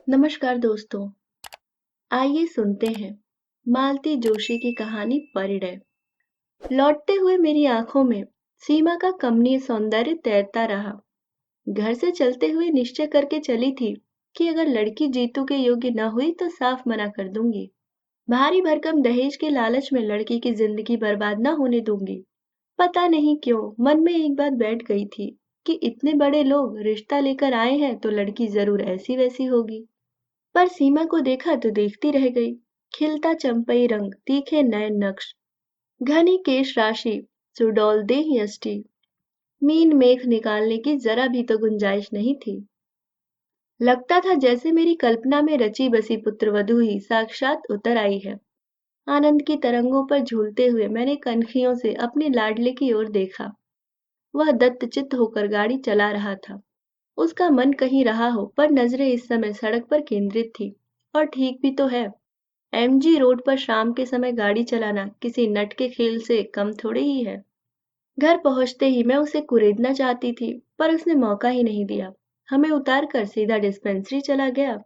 नमस्कार दोस्तों। आइए सुनते हैं मालती जोशी की कहानी परिणय। लौटते हुए मेरी आंखों में सीमा का कमनीय सौंदर्य तैरता रहा। घर से चलते हुए निश्चय करके चली थी कि अगर लड़की जीतू के योग्य न हुई तो साफ मना कर दूंगी। भारी भरकम दहेज के लालच में लड़की की जिंदगी बर्बाद न होने दूंगी। पता नहीं क्यों मन में एक बात बैठ गई थी कि इतने बड़े लोग रिश्ता लेकर आए हैं तो लड़की जरूर ऐसी वैसी होगी। पर सीमा को देखा तो देखती रह गई। खिलता चंपई रंग, तीखे नयन नक्श, घनी केश राशि, सुडौल देह यष्टि, मीन मेख निकालने की जरा भी तो गुंजाइश नहीं थी। लगता था जैसे मेरी कल्पना में रची बसी पुत्रवधू ही साक्षात उतर आई है। आनंद की तरंगों पर झूलते हुए मैंने कनखियों से अपने लाडले की ओर देखा। वह दत्तचित्त होकर गाड़ी चला रहा था। उसका मन कहीं रहा हो, पर नजरें इस समय सड़क पर केंद्रित थी। और ठीक भी तो है। एमजी रोड पर शाम के समय गाड़ी चलाना किसी नट के खेल से कम थोड़े ही है। घर पहुंचते ही मैं उसे कुरेदना चाहती थी, पर उसने मौका ही नहीं दिया। हमें उतार कर सीधा डिस्पेंसरी चला गया।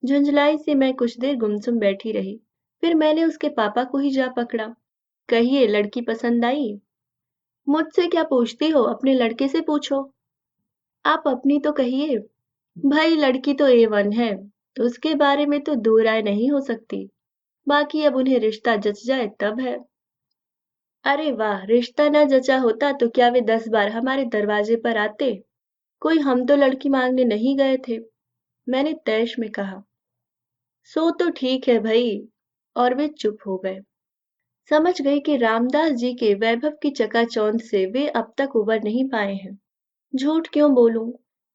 झुंझलाई से मैं कुछ देर गुमसुम बैठी रही। फिर मैंने उसके पापा को ही जा पकड़ा। कहिए, लड़की पसंद आई? मुझसे क्या पूछती हो, अपने लड़के से पूछो। आप अपनी तो कहिए। भाई, लड़की तो A1 है, तो उसके बारे में तो दो राय नहीं हो सकती। बाकी अब उन्हें रिश्ता जच जाए तब है। अरे वाह, रिश्ता न जचा होता तो क्या वे 10 बार हमारे दरवाजे पर आते? कोई हम तो लड़की मांगने नहीं गए थे, मैंने तैश में कहा। सो तो ठीक है भई। और वे चुप हो गए। समझ गई कि रामदास जी के वैभव की चकाचौंध से वे अब तक उबर नहीं पाए हैं। झूठ क्यों बोलूं?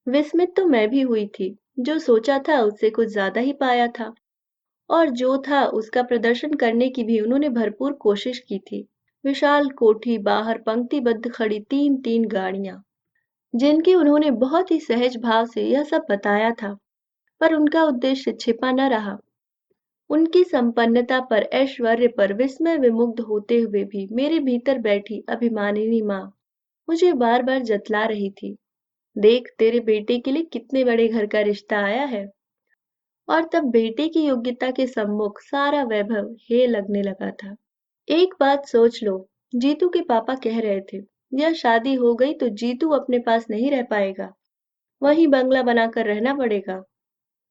विस्मित तो मैं भी हुई थी। जो सोचा था उससे कुछ ज्यादा ही पाया था। और जो था उसका प्रदर्शन करने की भी उन्होंने भरपूर कोशिश की थी। विशाल कोठी, बाहर पंक्तिबद्ध खड़ी तीन तीन गाड़ियां, जिनकी उन्होंने बहुत ही सहज भाव से यह सब बताया था। पर उनका उद्देश्य छिपा न रहा। उनकी संपन्नता पर, ऐश्वर्य पर विस्मय विमुग्ध होते हुए भी मेरे भीतर बैठी अभिमानिनी माँ मुझे बार बार जतला रही थी। देख, तेरे बेटे के लिए कितने बड़े घर का रिश्ता आया है। और तब बेटे की योग्यता के सम्मुख सारा वैभव हे लगने लगा था। एक बात सोच लो, जीतू के पापा कह रहे थे, यह शादी हो गई तो जीतू अपने पास नहीं रह पाएगा, वहीं बंगला बनाकर रहना पड़ेगा।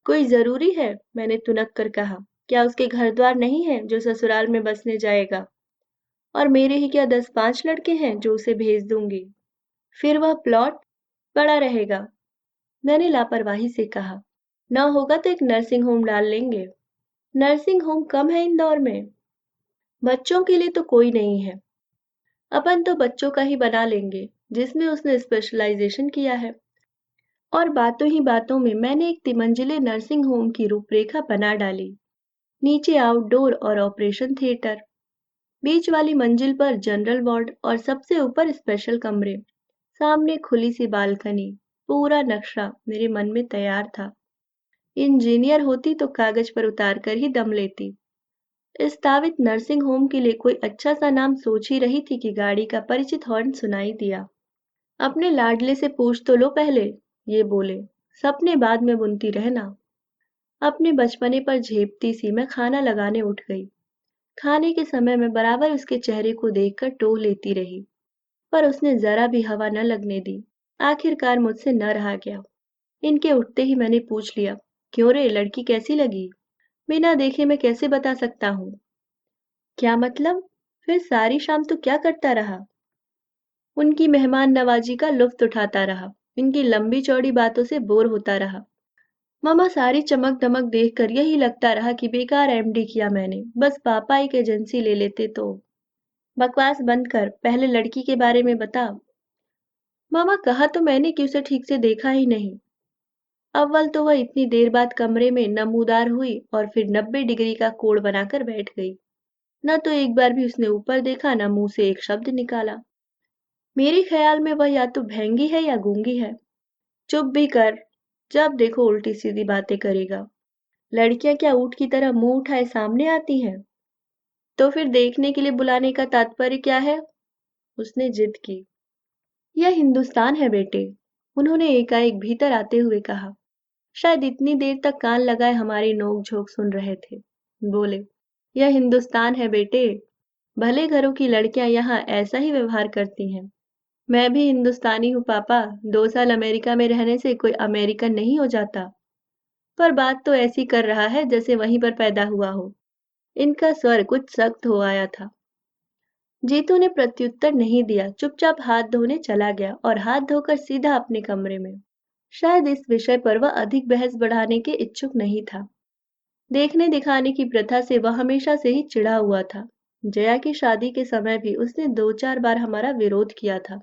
कोई जरूरी है? मैंने तुनक कर कहा। क्या उसके घर द्वार नहीं है जो ससुराल में बसने जाएगा? और मेरे ही क्या 10-5 लड़के हैं जो उसे भेज दूंगी? फिर वह प्लॉट पड़ा रहेगा। मैंने लापरवाही से कहा, न होगा तो एक नर्सिंग होम डाल लेंगे। नर्सिंग होम कम है इंदौर में? बच्चों के लिए तो कोई नहीं है। अपन तो बच्चों का ही बना लेंगे, जिसमें उसने स्पेशलाइजेशन किया है। और बातों ही बातों में मैंने एक तिमंजिले नर्सिंग होम की रूपरेखा बना डाली। नीचे आउटडोर और ऑपरेशन थिएटर, बीच वाली मंजिल पर जनरल वार्ड और सबसे ऊपर स्पेशल कमरे, सामने खुली सी बालकनी। पूरा नक्शा मेरे मन में तैयार था। इंजीनियर होती तो कागज पर उतार कर ही दम लेती। प्रस्तावित नर्सिंग होम के लिए कोई अच्छा सा नाम सोच ही रही थी कि गाड़ी का परिचित हॉर्न सुनाई दिया। अपने लाडले से पूछ तो लो पहले, ये बोले। सपने बाद में बुनती रहना। अपने बचपने पर झेपती सी मैं खाना लगाने उठ गई। खाने के समय में बराबर उसके चेहरे को देखकर टोह लेती रही, पर उसने जरा भी हवा न लगने दी। आखिरकार मुझसे न रहा गया। इनके उठते ही मैंने पूछ लिया, क्यों रे, लड़की कैसी लगी? बिना देखे मैं कैसे बता सकता हूँ? क्या मतलब? फिर सारी शाम तो क्या करता रहा? उनकी मेहमान नवाजी का लुत्फ उठाता रहा। इनकी लंबी चौड़ी बातों से बोर होता रहा। मामा, सारी चमक दमक देखकर यही लगता रहा कि बेकार एमडी किया मैंने। बस पापा एक एजेंसी ले लेते तो। बकवास बंद कर, पहले लड़की के बारे में बता। मामा, कहा तो मैंने कि उसे ठीक से देखा ही नहीं। अव्वल तो वह इतनी देर बाद कमरे में नमूदार हुई और फिर 90 डिग्री का कोण बनाकर बैठ गई। न तो एक बार भी उसने ऊपर देखा, न मुंह से एक शब्द निकाला। मेरे ख्याल में वह या तो भैंगी है या गूंगी है। चुप भी कर, जब देखो उल्टी सीधी बातें करेगा। लड़कियां क्या ऊंट की तरह मुंह उठाए सामने आती हैं? तो फिर देखने के लिए बुलाने का तात्पर्य क्या है? उसने जिद की। यह हिंदुस्तान है बेटे, उन्होंने एकाएक भीतर आते हुए कहा। शायद इतनी देर तक कान लगाए हमारी नोक-झोंक सुन रहे थे। बोले, यह हिंदुस्तान है बेटे, भले घरों की लड़कियां यहाँ ऐसा ही व्यवहार करती हैं। मैं भी हिंदुस्तानी हूँ पापा, 2 साल अमेरिका में रहने से कोई अमेरिकन नहीं हो जाता। पर बात तो ऐसी कर रहा है जैसे वहीं पर पैदा हुआ हो। इनका स्वर कुछ सख्त हो आया था। जीतू ने प्रत्युत्तर नहीं दिया, चुपचाप हाथ धोने चला गया और हाथ धोकर सीधा अपने कमरे में। शायद इस विषय पर वह अधिक बहस बढ़ाने के इच्छुक नहीं था। देखने दिखाने की प्रथा से वह हमेशा से ही चिढ़ा हुआ था। जया की शादी के समय भी उसने 2-4 बार हमारा विरोध किया था,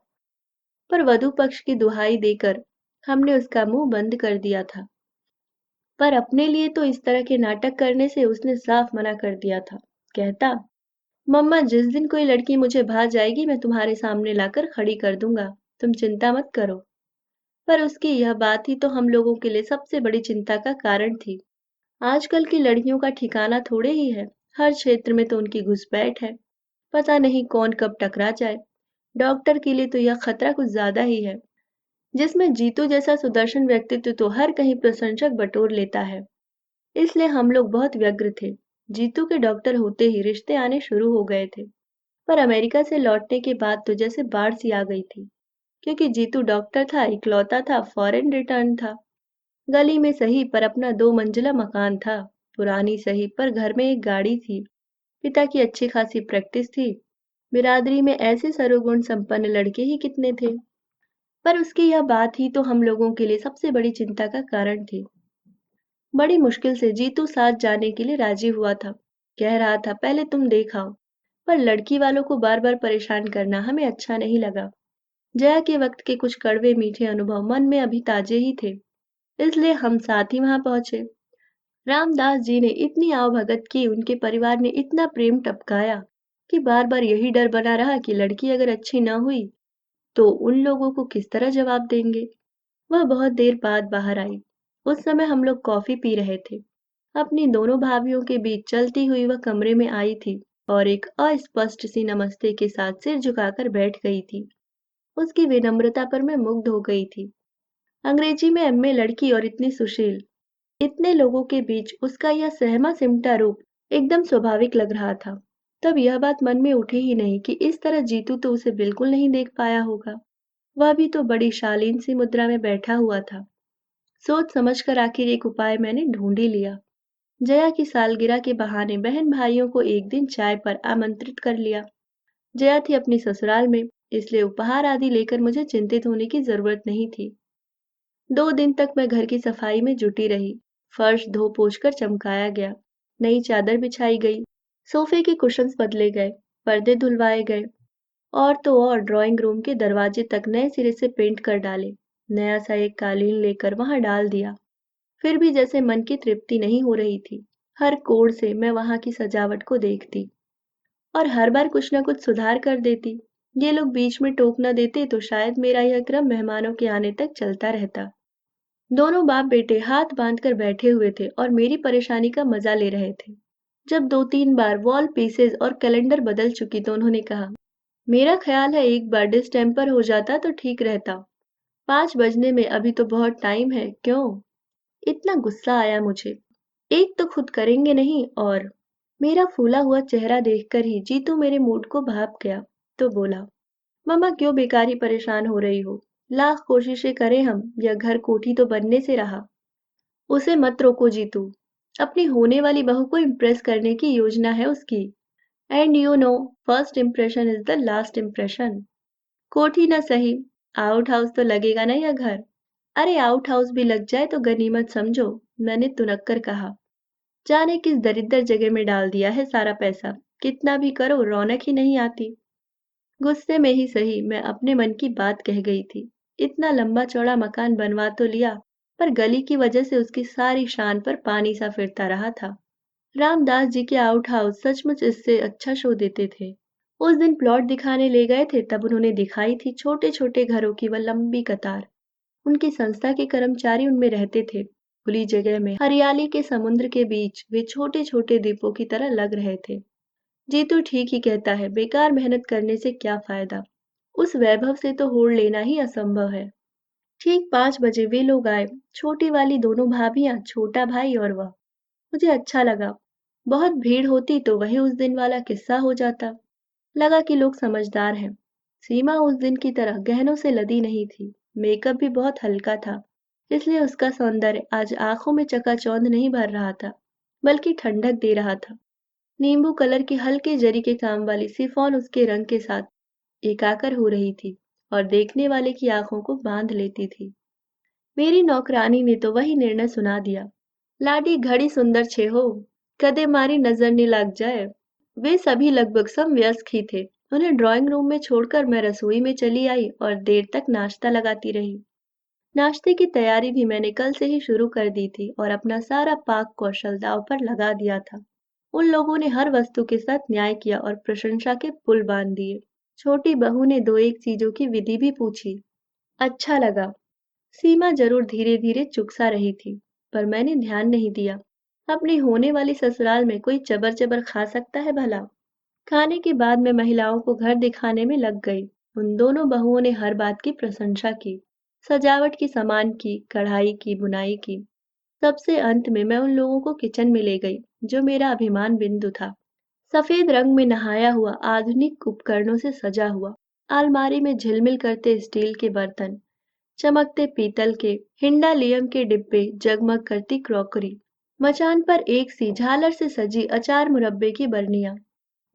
पर वधू पक्ष की दुहाई देकर हमने उसका मुंह बंद कर दिया था। पर अपने लिए तो इस तरह के नाटक करने से उसने साफ मना कर दिया था। कहता, मम्मा जिस दिन कोई लड़की मुझे भा जाएगी मैं तुम्हारे सामने लाकर खड़ी कर दूंगा, तुम चिंता मत करो। पर उसकी यह बात ही तो हम लोगों के लिए सबसे बड़ी चिंता का कारण थी। आजकल की लड़कियों का ठिकाना थोड़े ही है, हर क्षेत्र में तो उनकी घुसपैठ है। पता नहीं कौन कब टकरा जाए। डॉक्टर के लिए तो यह खतरा कुछ ज्यादा ही है, जिसमें जीतू जैसा सुदर्शन व्यक्तित्व तो हर कहीं प्रशंसक बटोर लेता है। इसलिए हम लोग बहुत व्यग्र थे। जीतू के डॉक्टर होते ही रिश्ते आने शुरू हो गए थे। पर अमेरिका से लौटने के बाद तो जैसे बाढ़ सी आ गई थी, क्योंकि जीतू डॉक्टर था, इकलौता था, फॉरेन रिटर्न था। गली में सही पर अपना 2 मंजिला मकान था, पुरानी सही पर घर में एक गाड़ी थी। पिता की अच्छी खासी प्रैक्टिस थी। बिरादरी में ऐसे सर्वगुण संपन्न लड़के ही कितने थे। पर उसकी यह बात ही तो हम लोगों के लिए सबसे बड़ी चिंता का कारण थी। बड़ी मुश्किल से जीतू साथ जाने के लिए राजी हुआ था। कह रहा था पहले तुम देख आओ, पर लड़की वालों को बार बार परेशान करना हमें अच्छा नहीं लगा। जया के वक्त के कुछ कड़वे मीठे अनुभव मन में अभी ताजे ही थे, इसलिए हम साथ ही वहां पहुंचे। रामदास जी ने इतनी आवभगत की, उनके परिवार ने इतना प्रेम टपकाया कि बार बार यही डर बना रहा कि लड़की अगर अच्छी न हुई तो उन लोगों को किस तरह जवाब देंगे। वह बहुत देर बाद बाहर आई। उस समय हम लोग कॉफी पी रहे थे। अपनी दोनों भाभियों के बीच चलती हुई वह कमरे में आई थी और एक अस्पष्ट सी नमस्ते के साथ सिर झुकाकर बैठ गई थी। उसकी विनम्रता पर मैं मुग्ध हो गई थी। अंग्रेजी में एमए लड़की और इतनी सुशील, इतने लोगों के बीच उसका यह सहमा सिमटा रूप एकदम स्वाभाविक लग रहा था। तब यह बात मन में उठी ही नहीं कि इस तरह जीतू तो उसे बिल्कुल नहीं देख पाया होगा। वह भी तो बड़ी शालीन सी मुद्रा में बैठा हुआ था। सोच समझकर आखिर एक उपाय मैंने ढूंढ ही लिया। जया की सालगिरह के बहाने बहन भाइयों को एक दिन चाय पर आमंत्रित कर लिया। जया थी अपनी ससुराल में, इसलिए उपहार आदि लेकर मुझे चिंतित होने की जरूरत नहीं थी। 2 दिन तक मैं घर की सफाई में जुटी रही। फर्श धो पोंछ कर चमकाया गया, नई चादर बिछाई गई, सोफे के कुशन्स बदले गए, पर्दे धुलवाए गए, और तो और ड्राइंग रूम के दरवाजे तक नए सिरे से पेंट कर डाले। नया सा एक कालीन लेकर वहां डाल दिया। फिर भी जैसे मन की तृप्ति नहीं हो रही थी। हर कोण से मैं वहां की सजावट को देखती और हर बार कुछ न कुछ सुधार कर देती। ये लोग बीच में टोक न देते तो शायद मेरा यह क्रम मेहमानों के आने तक चलता रहता। दोनों बाप बेटे हाथ बांधकर बैठे हुए थे और मेरी परेशानी का मजा ले रहे थे। जब 2-3 बार वॉल पीसेस और कैलेंडर बदल चुकी तो उन्होंने कहा, मेरा ख्याल है एक बार डिस्टेम्पर हो जाता तो ठीक रहता। 5 बजने में अभी तो बहुत टाइम है, क्यों? इतना गुस्सा आया मुझे। एक तो खुद करेंगे नहीं, और मेरा फूला हुआ चेहरा देखकर ही जीतू मेरे मूड को भाप गया। तो बोला, मम्मा क्यों बेकार ही परेशान हो रही हो? लाख कोशिशें करें हम, यह घर कोठी तो बनने से रहा। उसे मत रोको जीतू। अपनी होने वाली बहू को इम्प्रेस करने की योजना है उसकी। And you know, first impression is the last impression. कोठी ना सही, आउट हाउस तो लगेगा ना यह घर। अरे आउट हाउस भी लग जाए तो गनीमत समझो, मैंने तुनक कर कहा। जाने किस दरिद्र जगह में डाल दिया है सारा पैसा, कितना भी करो रौनक ही नहीं आती। गुस्से में ही सही मैं अपने मन की बात कह गई थी। इतना लंबा चौड़ा मकान बनवा तो लिया, पर गली की वजह से उसकी सारी शान पर पानी सा फिरता रहा था। रामदास जी के आउट हाउस सचमुच इससे अच्छा शो देते थे। उस दिन प्लॉट दिखाने ले गए थे तब उन्होंने दिखाई थी छोटे छोटे घरों की वह लंबी कतार। उनकी संस्था के कर्मचारी उनमें रहते थे। खुली जगह में हरियाली के समुद्र के बीच वे छोटे छोटे द्वीपों की तरह लग रहे थे। जीतू ठीक ही कहता है, बेकार मेहनत करने से क्या फायदा, उस वैभव से तो होड़ लेना ही असंभव है। ठीक 5 बजे वे लोग आए, छोटी वाली दोनों भाभियां, छोटा भाई और वह। मुझे अच्छा लगा। बहुत भीड़ होती तो वही उस दिन वाला किस्सा हो जाता। लगा कि लोग समझदार हैं। सीमा उस दिन की तरह गहनों से लदी नहीं थी। मेकअप भी बहुत हल्का था, इसलिए उसका सौंदर्य आज आंखों में चकाचौंध नहीं भर रहा था, बल्कि ठंडक दे रहा था। नींबू कलर की हल्के जरी के काम वाली सिफॉन उसके रंग के साथ एकाकर हो रही थी और देखने वाले की आंखों को बांध लेती थी। मेरी नौकरानी ने तो वही निर्णय सुना दिया। लाडी घड़ी सुंदर छे हो, कदे मारी नजर न लग जाए। वे सभी लगभग समवयस्क ही थे। उन्हें ड्राइंग रूम में छोड़कर मैं रसोई में चली आई और देर तक नाश्ता लगाती रही। नाश्ते की तैयारी भी मैंने कल से ही शुरू कर दी थी और अपना सारा पाक कौशल दांव पर लगा दिया था। उन लोगों ने हर वस्तु के साथ न्याय किया और प्रशंसा के पुल बांध दिए। छोटी बहू ने दो एक चीजों की विधि भी पूछी। अच्छा लगा। सीमा जरूर धीरे धीरे चुकसा रही थी, पर मैंने ध्यान नहीं दिया। अपनी होने वाली ससुराल में कोई चबर चबर खा सकता है भला? खाने के बाद मैं महिलाओं को घर दिखाने में लग गई। उन दोनों बहुओं ने हर बात की प्रशंसा की, सजावट की, सामान की, कढ़ाई की, बुनाई की। सबसे अंत में मैं उन लोगों को किचन में ले गई, जो मेरा अभिमान बिंदु था। सफेद रंग में नहाया हुआ, आधुनिक उपकरणों से सजा हुआ। अलमारी में झिलमिल करते स्टील के बर्तन, चमकते पीतल के, हिंडालियम के डिब्बे, जगमग करती क्रॉकरी। मचान पर एक सी झालर से सजी अचार मुरब्बे की बरनियां।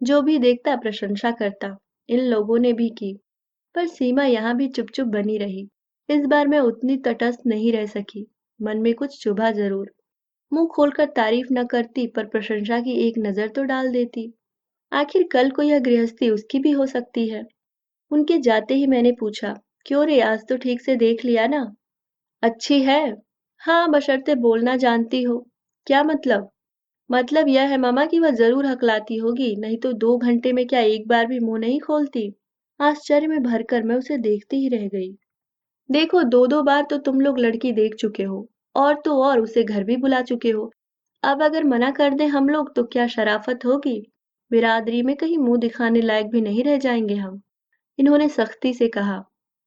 जो भी देखता प्रशंसा करता। इन लोगों ने भी की, पर सीमा यहाँ भी चुप चुप बनी रही। इस बार मैं उतनी तटस्थ नहीं रह सकी। मन में कुछ चुभा जरूर। मुंह खोलकर तारीफ न करती, पर प्रशंसा की एक नजर तो डाल देती। आखिर कल को यह गृहस्थी उसकी भी हो सकती है। उनके जाते ही मैंने पूछा, क्यों रे, आज तो ठीक से देख लिया ना? अच्छी है। हाँ, बशर्ते बोलना जानती हो। क्या मतलब? मतलब यह है मामा कि वह जरूर हकलाती होगी, नहीं तो 2 घंटे में क्या एक बार भी मुंह नहीं खोलती। आश्चर्य में भरकर मैं उसे देखती ही रह गई। देखो, दो दो बार तो तुम लोग लड़की देख चुके हो, और तो और उसे घर भी बुला चुके हो। अब अगर मना कर दें हम लोग तो क्या शराफत होगी? बिरादरी में कहीं मुंह दिखाने लायक भी नहीं रह जाएंगे हम। इन्होंने सख्ती से कहा।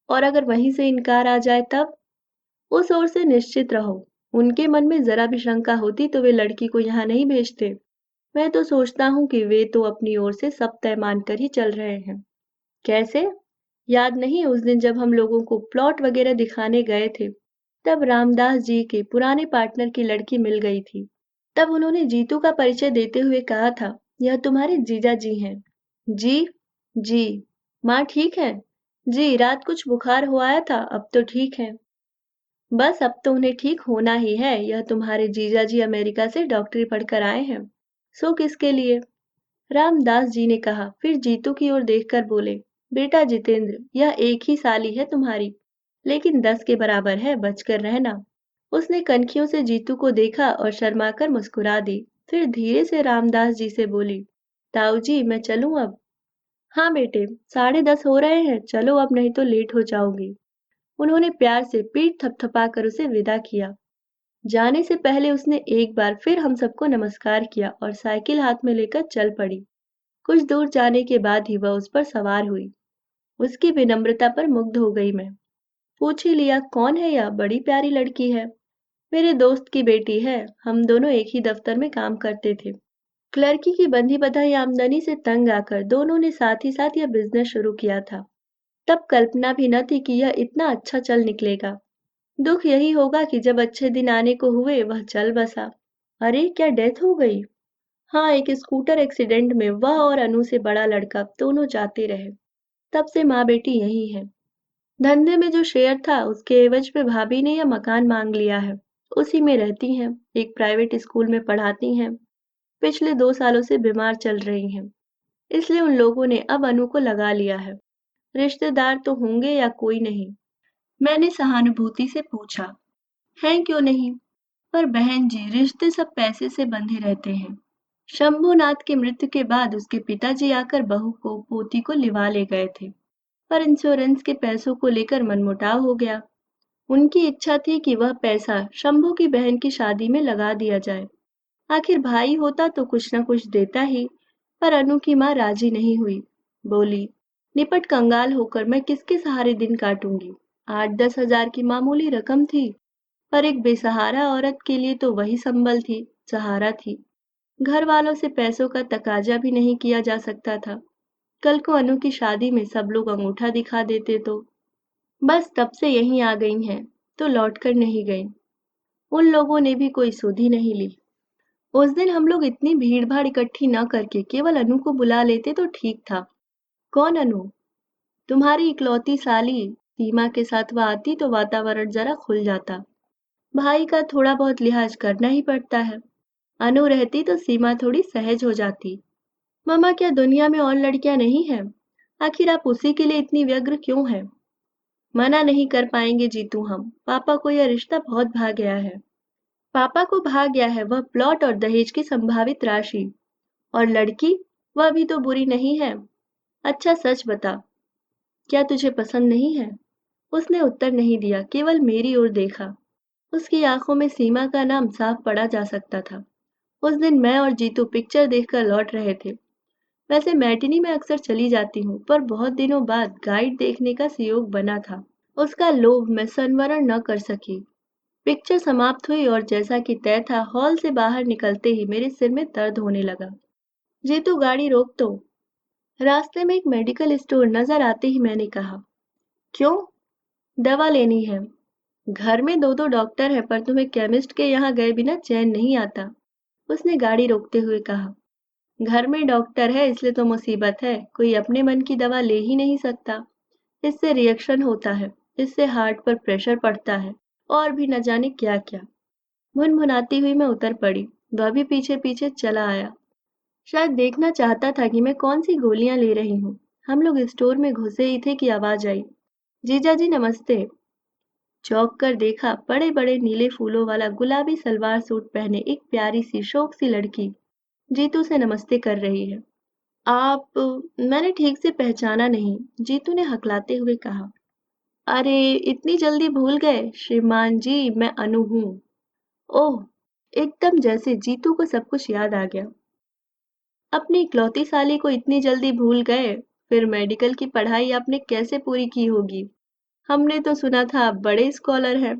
और अगर वहीं से इनकार आ जाए तब? उस ओर से निश्चित रहो। उनके मन में जरा भी शंका होती तो वे लड़की को यहाँ नहीं भेजते। मैं तो सोचता हूँ कि वे तो अपनी ओर से सब तय मानकर ही चल रहे हैं। कैसे? याद नहीं उस दिन जब हम लोगों को प्लॉट वगैरह दिखाने गए थे, तब रामदास जी के पुराने पार्टनर की लड़की मिल गई थी। तब उन्होंने जीतू का परिचय देते हुए कहा था, यह तुम्हारे जीजा जी हैं। जी? जी। माँ ठीक है? जी, रात कुछ बुखार हो आया था, अब तो ठीक है। बस अब तो उन्हें ठीक होना ही है। यह तुम्हारे जीजा जी अमेरिका से डॉक्टरी पढ़कर आए हैं। सो किसके लिए? रामदास जी ने कहा, फिर जीतू की ओर देखकर बोले, बेटा जितेंद्र, यह एक ही साली है तुम्हारी, लेकिन 10 के बराबर है, बचकर रहना। उसने कनखियों से जीतू को देखा और शर्माकर मुस्कुरा दी। फिर धीरे से रामदास जी से बोली, ताऊ जी मैं चलूं अब? हाँ बेटे, 10:30 हो रहे हैं, चलो अब, नहीं तो लेट हो जाओगी। उन्होंने प्यार से पीठ थपथपाकर उसे विदा किया। जाने से पहले उसने एक बार फिर हम सबको नमस्कार किया और साइकिल हाथ में लेकर चल पड़ी। कुछ दूर जाने के बाद ही वह उस पर सवार हुई। उसकी विनम्रता पर मुग्ध हो गई मैं। पूछ ही लिया, कौन है यह? बड़ी प्यारी लड़की है। मेरे दोस्त की बेटी है। हम दोनों एक ही दफ्तर में काम करते थे। क्लर्की की बंधी बधाई आमदनी से तंग आकर दोनों ने साथ ही साथ यह बिजनेस शुरू किया था। तब कल्पना भी न थी कि यह इतना अच्छा चल निकलेगा। दुख यही होगा कि जब अच्छे दिन आने को हुए वह चल बसा। अरे, क्या डेथ हो गई? हाँ, एक स्कूटर एक्सीडेंट में वह और अनु से बड़ा लड़का दोनों जाते रहे। तब से माँ बेटी यही है। धंधे में जो शेयर था उसके एवज पे भाभी ने यह मकान मांग लिया है। उसी में रहती हैं। एक प्राइवेट स्कूल में पढ़ाती हैं। पिछले 2 सालों से बीमार चल रही हैं। इसलिए उन लोगों ने अब अनु को लगा लिया है। रिश्तेदार तो होंगे या कोई नहीं? मैंने सहानुभूति से पूछा। हैं क्यों नहीं? पर बहन जी, रिश्ते सब पैसे से बंधे रहते हैं। शंभूनाथ की मृत्यु के बाद उसके पिताजी आकर बहू को, पोती को लिवा ले गए थे, पर इंश्योरेंस के पैसों को लेकर मनमुटाव हो गया। उनकी इच्छा थी कि वह पैसा शंभू की बहन की शादी में लगा दिया जाए। आखिर भाई होता तो कुछ न कुछ देता ही, पर अनु की माँ राजी नहीं हुई। बोली, निपट कंगाल होकर मैं किसके सहारे दिन काटूंगी? 8-10 हजार की मामूली रकम थी, पर एक बेसहारा औरत के लिए तो वही संबल थी, सहारा थी। घर वालों से पैसों का तकाजा भी नहीं किया जा सकता था। कल को अनु की शादी में सब लोग अंगूठा दिखा देते तो। बस तब से यहीं आ गई हैं, तो लौट कर नहीं गई। उन लोगों ने भी कोई सुध ही नहीं ली। उस दिन हम लोग इतनी भीड़ भाड़ इकट्ठी न करके केवल अनु को बुला लेते तो ठीक था। कौन अनु? तुम्हारी इकलौती साली। सीमा के साथ वह आती तो वातावरण जरा खुल जाता। भाई का थोड़ा बहुत लिहाज करना ही पड़ता है। अनु रहती तो सीमा थोड़ी सहज हो जाती। मम्मा, क्या दुनिया में और लड़कियां नहीं हैं? आखिर आप उसी के लिए इतनी व्यग्र क्यों हैं? मना नहीं कर पाएंगे जीतू हम। पापा को यह रिश्ता बहुत भा गया है। पापा को भा गया है वह प्लॉट और दहेज की संभावित राशि। और लड़की, वह भी तो बुरी नहीं है। अच्छा सच बता, क्या तुझे पसंद नहीं है? उसने उत्तर नहीं दिया, केवल मेरी ओर देखा। उसकी आंखों में सीमा का नाम साफ पढ़ा जा सकता था। उस दिन मैं और जीतू पिक्चर देखकर लौट रहे थे। वैसे मैटिनी में अक्सर चली जाती हूँ, पर बहुत दिनों बाद गाइड देखने का संयोग बना था। उसका लोभ मैं संवरण न कर सकी। पिक्चर समाप्त हुई और जैसा कि तय था, हॉल से बाहर निकलते ही मेरे सिर में दर्द होने लगा। जीतू, गाड़ी रोक दो। रास्ते में एक मेडिकल स्टोर नजर आते ही मैंने कहा। क्यों? दवा लेनी है। घर में दो दो डॉक्टर है, पर तुम्हें केमिस्ट के यहाँ गए बिना चैन नहीं आता। उसने गाड़ी रोकते हुए कहा। घर में डॉक्टर है इसलिए तो मुसीबत है, कोई अपने मन की दवा ले ही नहीं सकता। इससे रिएक्शन होता है, इससे हार्ट पर प्रेशर पड़ता है, और भी न जाने क्या क्या। मुनमुनाती हुई मैं उतर पड़ी। वह भी पीछे पीछे चला आया। शायद देखना चाहता था कि मैं कौन सी गोलियां ले रही हूँ। हम लोग स्टोर में घुसे ही थे कि आवाज आई। जीजा जी नमस्ते। चौंक कर देखा, बड़े बड़े नीले फूलों वाला गुलाबी सलवार सूट पहने एक प्यारी सी शौक सी लड़की जीतू से नमस्ते कर रही है। आप? मैंने ठीक से पहचाना नहीं। जीतू ने हकलाते हुए कहा। अरे, इतनी जल्दी भूल गए? श्रीमान जी, मैं अनु हूँ। ओह! एकदम जैसे जीतू को सब कुछ याद आ गया। अपनी इकलौती साली को इतनी जल्दी भूल गए? फिर मेडिकल की पढ़ाई आपने कैसे पूरी की होगी? हमने तो सुना था आप बड़े स्कॉलर हैं।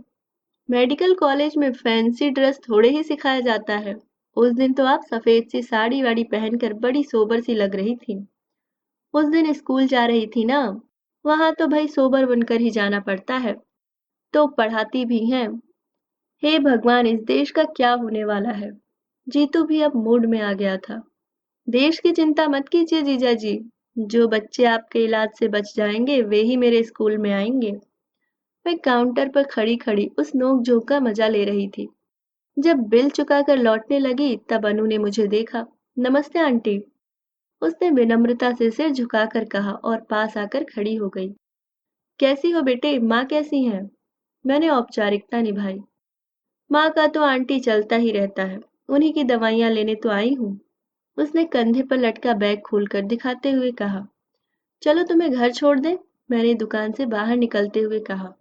मेडिकल कॉलेज में फैंसी ड्रेस थोड़े ही सिखाया जाता है। उस दिन तो आप सफेद सी साड़ी वाड़ी पहनकर बड़ी सोबर सी लग रही थी। उस दिन स्कूल जा रही थी ना? वहां तो भाई सोबर बनकर ही जाना पड़ता है। तो पढ़ाती भी हैं। हे भगवान, इस देश का क्या होने वाला है? जीतू भी अब मूड में आ गया था। देश की चिंता मत कीजिए जीजा जी। जो बच्चे आपके इलाज से बच जाएंगे वे ही मेरे स्कूल में आएंगे। मैं काउंटर पर खड़ी खड़ी उस नोक झोंक का मजा ले रही थी। जब बिल चुकाकर लौटने लगी तब अनु ने मुझे देखा। नमस्ते आंटी। उसने विनम्रता से सिर झुकाकर कहा और पास आकर खड़ी हो गई। कैसी हो बेटे? माँ कैसी हैं? मैंने औपचारिकता निभाई। माँ का तो आंटी चलता ही रहता है, उन्हीं की दवाइयाँ लेने तो आई हूँ। उसने कंधे पर लटका बैग खोलकर दिखाते हुए कहा। चलो तुम्हें घर छोड़ दें? मैंने दुकान से बाहर निकलते हुए कहा।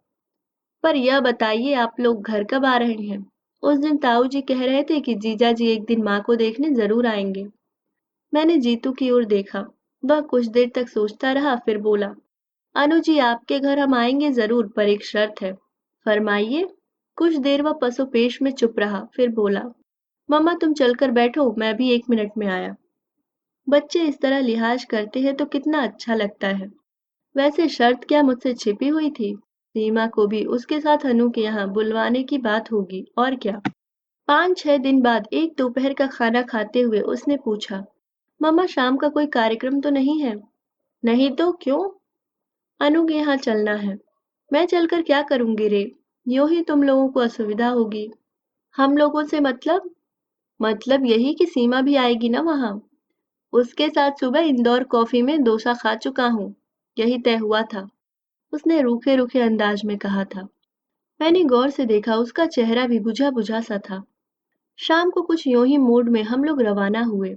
पर यह बताइए आप लोग घर कब आ रहे हैं? उस दिन ताऊ जी कह रहे थे कि जीजा जी एक दिन माँ को देखने जरूर आएंगे। मैंने जीतू की ओर देखा। वह कुछ देर तक सोचता रहा, फिर बोला। अनु जी, आपके घर हम आएंगे जरूर, पर एक शर्त है। फरमाइए। कुछ देर वह पसोपेश में चुप रहा, फिर बोला। मम्मा तुम चलकर बैठो, मैं भी 1 मिनट में आया। बच्चे इस तरह लिहाज करते हैं तो कितना अच्छा लगता है। वैसे शर्त क्या मुझसे छिपी हुई थी? सीमा को भी उसके साथ अनु के यहाँ बुलवाने की बात होगी, और क्या। 5-6 दिन बाद एक दोपहर का खाना खाते हुए उसने पूछा। मम्मा, शाम का कोई कार्यक्रम तो नहीं है? नहीं तो क्यों? अनु के यहाँ चलना है। मैं चलकर क्या करूंगी रे? यूं ही तुम लोगों को असुविधा होगी। हम लोगों से मतलब? मतलब यही कि सीमा भी आएगी ना वहां। उसके साथ सुबह इंदौर कॉफी में डोसा खा चुका हूँ। यही तय हुआ था। उसने रूखे रूखे अंदाज में कहा था। मैंने गौर से देखा, उसका चेहरा भी बुझा बुझा सा था। शाम को कुछ यूं ही मूड में हम लोग रवाना हुए।